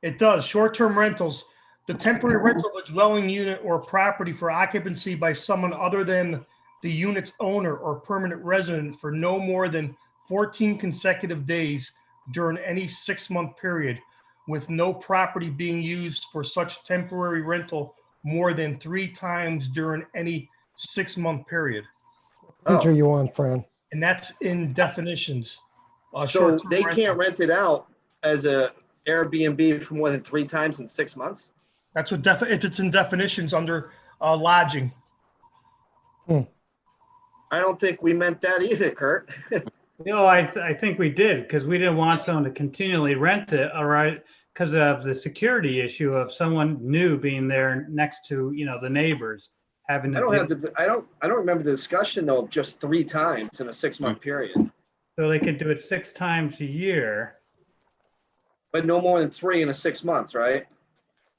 It does. Short-term rentals, the temporary rental of a dwelling unit or property for occupancy by someone other than the unit's owner or permanent resident for no more than 14 consecutive days during any 6-month period, with no property being used for such temporary rental more than 3 times during any 6-month period. Picture you on, Fran? And that's in definitions. So Short-term they rental. can't rent it out as a Airbnb for more than 3 times in 6 months? That's what if it's in definitions under lodging. I don't think we meant that either, Kurt. No, I think we did, because we didn't want someone to continually rent it, all right, because of the security issue of someone new being there next to, the neighbors having I to. don't I don't remember the discussion though of just 3 times in a 6-month period, So they could do it 6 times a year. but no more than 3 in a 6 months, right?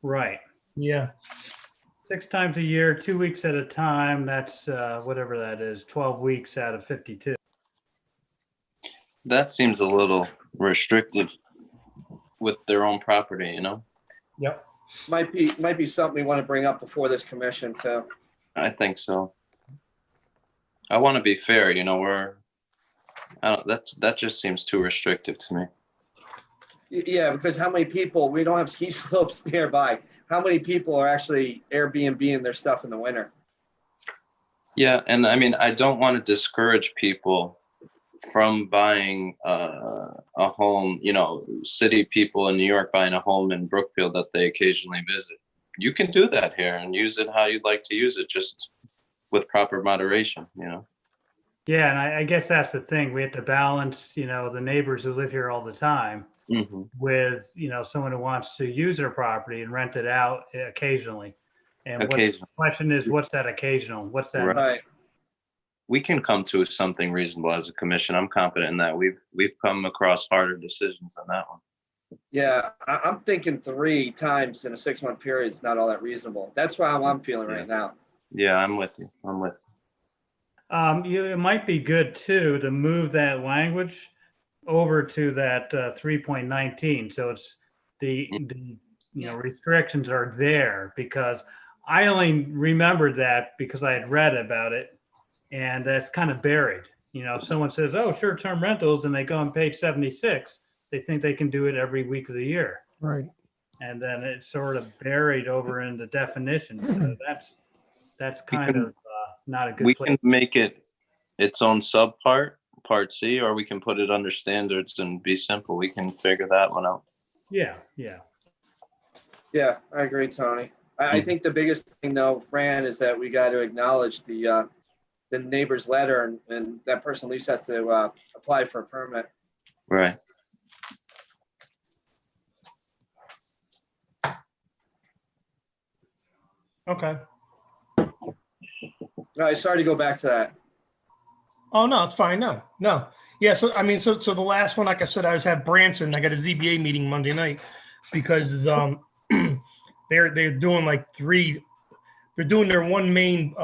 Right. Yeah. 6 times a year, 2 weeks at a time. That's whatever that is, 12 weeks out of 52. That seems a little restrictive with their own property, Yep. Might be something we want to bring up before this commission too. I think so. I want to be fair, that just seems too restrictive to me. Yeah, because how many people, we don't have ski slopes nearby. How many people are actually Airbnb-ing their stuff in the winter? Yeah, and I mean, I don't want to discourage people from buying a home, city people in New York buying a home in Brookfield that they occasionally visit. You can do that here and use it how you'd like to use it, just with proper moderation, Yeah, and I guess that's the thing. We have to balance, the neighbors who live here all the time Mm-hmm. with, someone who wants to use their property and rent it out occasionally. And Occasionally. the question is, what's that occasional? What's that? Right. We can come to something reasonable as a commission. I'm confident in that. We've come across harder decisions on that one. Yeah, I'm thinking 3 times in a 6-month period is not all that reasonable. That's why I'm feeling right now. Yeah, I'm with you. It might be good too to move that language over to that 3.19. So it's the restrictions are there, because I only remembered that because I had read about it, and that's kind of buried. Someone says, "Oh, short-term rentals," and they go on page 76. They think they can do it every week of the year. Right. And then it's sort of buried over in the definitions. So that's kind of not a good We place. can make it its own subpart, part C, or we can put it under standards and be simple. We can figure that one out. Yeah. Yeah, I agree, Tony. I think the biggest thing though, Fran, is that we got to acknowledge the neighbor's letter, and that person at least has to apply for a permit. Right. Okay. All right, sorry to go back to that. Oh, no, it's fine. No. Yeah, so so the last one, like I said, I was at Branson. I got a ZBA meeting Monday night because they're doing like 3. They're doing their one main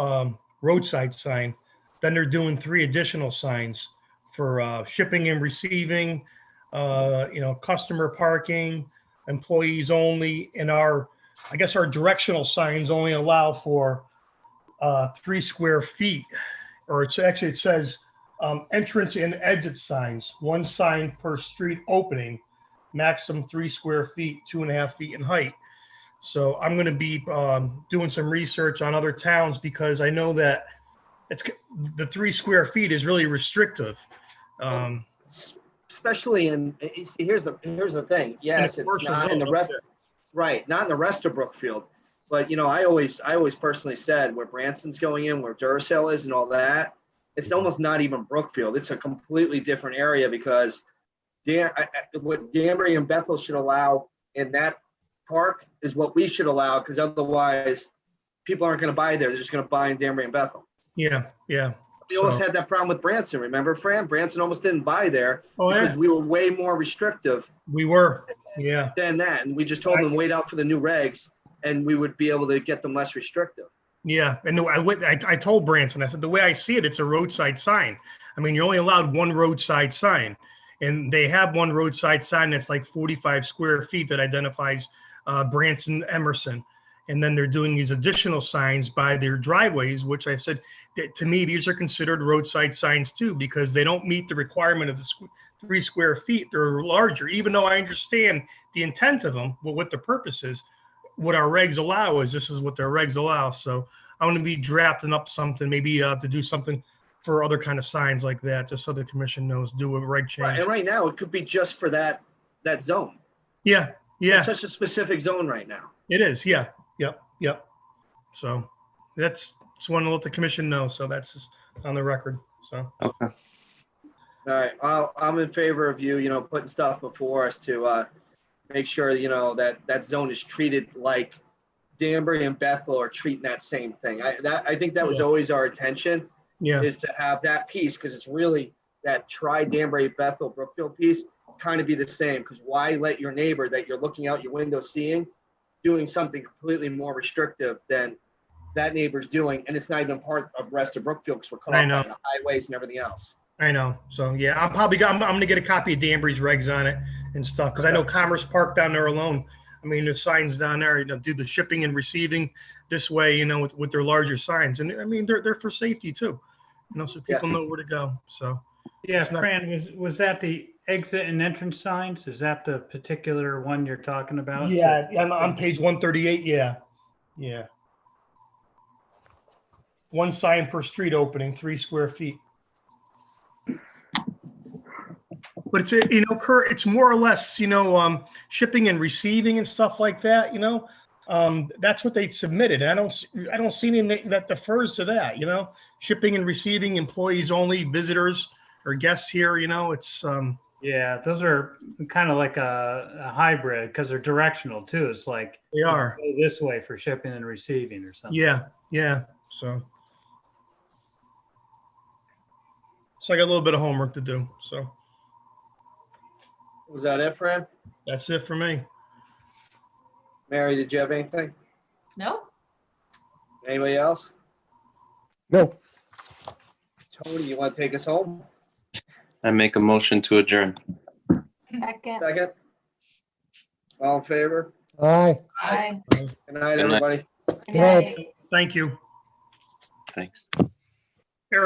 roadside sign. Then they're doing 3 additional signs for shipping and receiving, customer parking, employees only, and our directional signs only allow for 3 square feet, or it says entrance and exit signs, 1 sign per street opening, maximum 3 square feet, 2.5 feet in height. So I'm going to be doing some research on other towns, because I know that the 3 square feet is really restrictive. Especially here's the thing. Yes, it's not in the rest. Right, not in the rest of Brookfield. But I always personally said where Branson's going in, where Duracell is and all that, it's almost not even Brookfield. It's a completely different area, because what Danbury and Bethel should allow in that park is what we should allow, because otherwise people aren't going to buy there. They're just going to buy in Danbury and Bethel. Yeah. We almost had that problem with Branson. Remember, Fran? Branson almost didn't buy there because yeah. we were way more restrictive. We were. Yeah. Than that, and we just told them wait out for the new regs, and we would be able to get them less restrictive. Yeah, and I told Branson, I said, the way I see it, it's a roadside sign. I mean, you're only allowed 1 roadside sign. And they have one roadside sign that's like 45 square feet that identifies Branson Emerson. And then they're doing these additional signs by their driveways, which I said, that to me, these are considered roadside signs too, because they don't meet the requirement of the 3 square feet. They're larger, even though I understand the intent of them, but what the purpose is, what our regs allow is this is what their regs allow. So I'm going to be drafting up something, maybe to do something for other kind of signs like that, just so the commission knows, do a reg Right, change. and right now, it could be just for that zone. Yeah, yeah, It's such a specific zone right now. it is. Yeah, yep. So just want to let the commission know. So that's just on the record. So. Okay. All right, I'm in favor of you, putting stuff before us to make sure, that zone is treated like Danbury and Bethel are treating that same thing. I think that was always our intention, Yeah, is to have that piece, because it's really that Danbury, Bethel, Brookfield piece kind of be the same. Because why let your neighbor that you're looking out your window seeing doing something completely more restrictive than that neighbor's doing, and it's not even part of rest of Brookfield because we're cut I off know. by the highways and everything else. I know. So yeah, I'm going to get a copy of Danbury's regs on it and stuff, because I know Commerce Park down there alone. I mean, there's signs down there, do the shipping and receiving this way, with their larger signs. And I mean, they're for safety too, so people know where to go. So Yeah, It's not- Fran, was that the exit and entrance signs? Is that the particular one you're talking about? yeah, on page 138. Yeah. One sign per street opening, 3 square feet. But it's, Kurt, it's more or less, shipping and receiving and stuff like that, that's what they submitted. And I don't see anything that defers to that, shipping and receiving, employees only, visitors or guests here, it's, Yeah, those are kind of like a hybrid because they're directional too. It's like they are. go this way for shipping and receiving or something. Yeah. So I got a little bit of homework to do. So Was that it, Fran? that's it for me. Mary, did you have anything? No? Anybody else? No, Tony, you want to take us home? I make a motion to adjourn. Second. Second? All in favor? aye. Aye. Good night, Good night. everybody. Good night. Thank you, Thanks. Eric.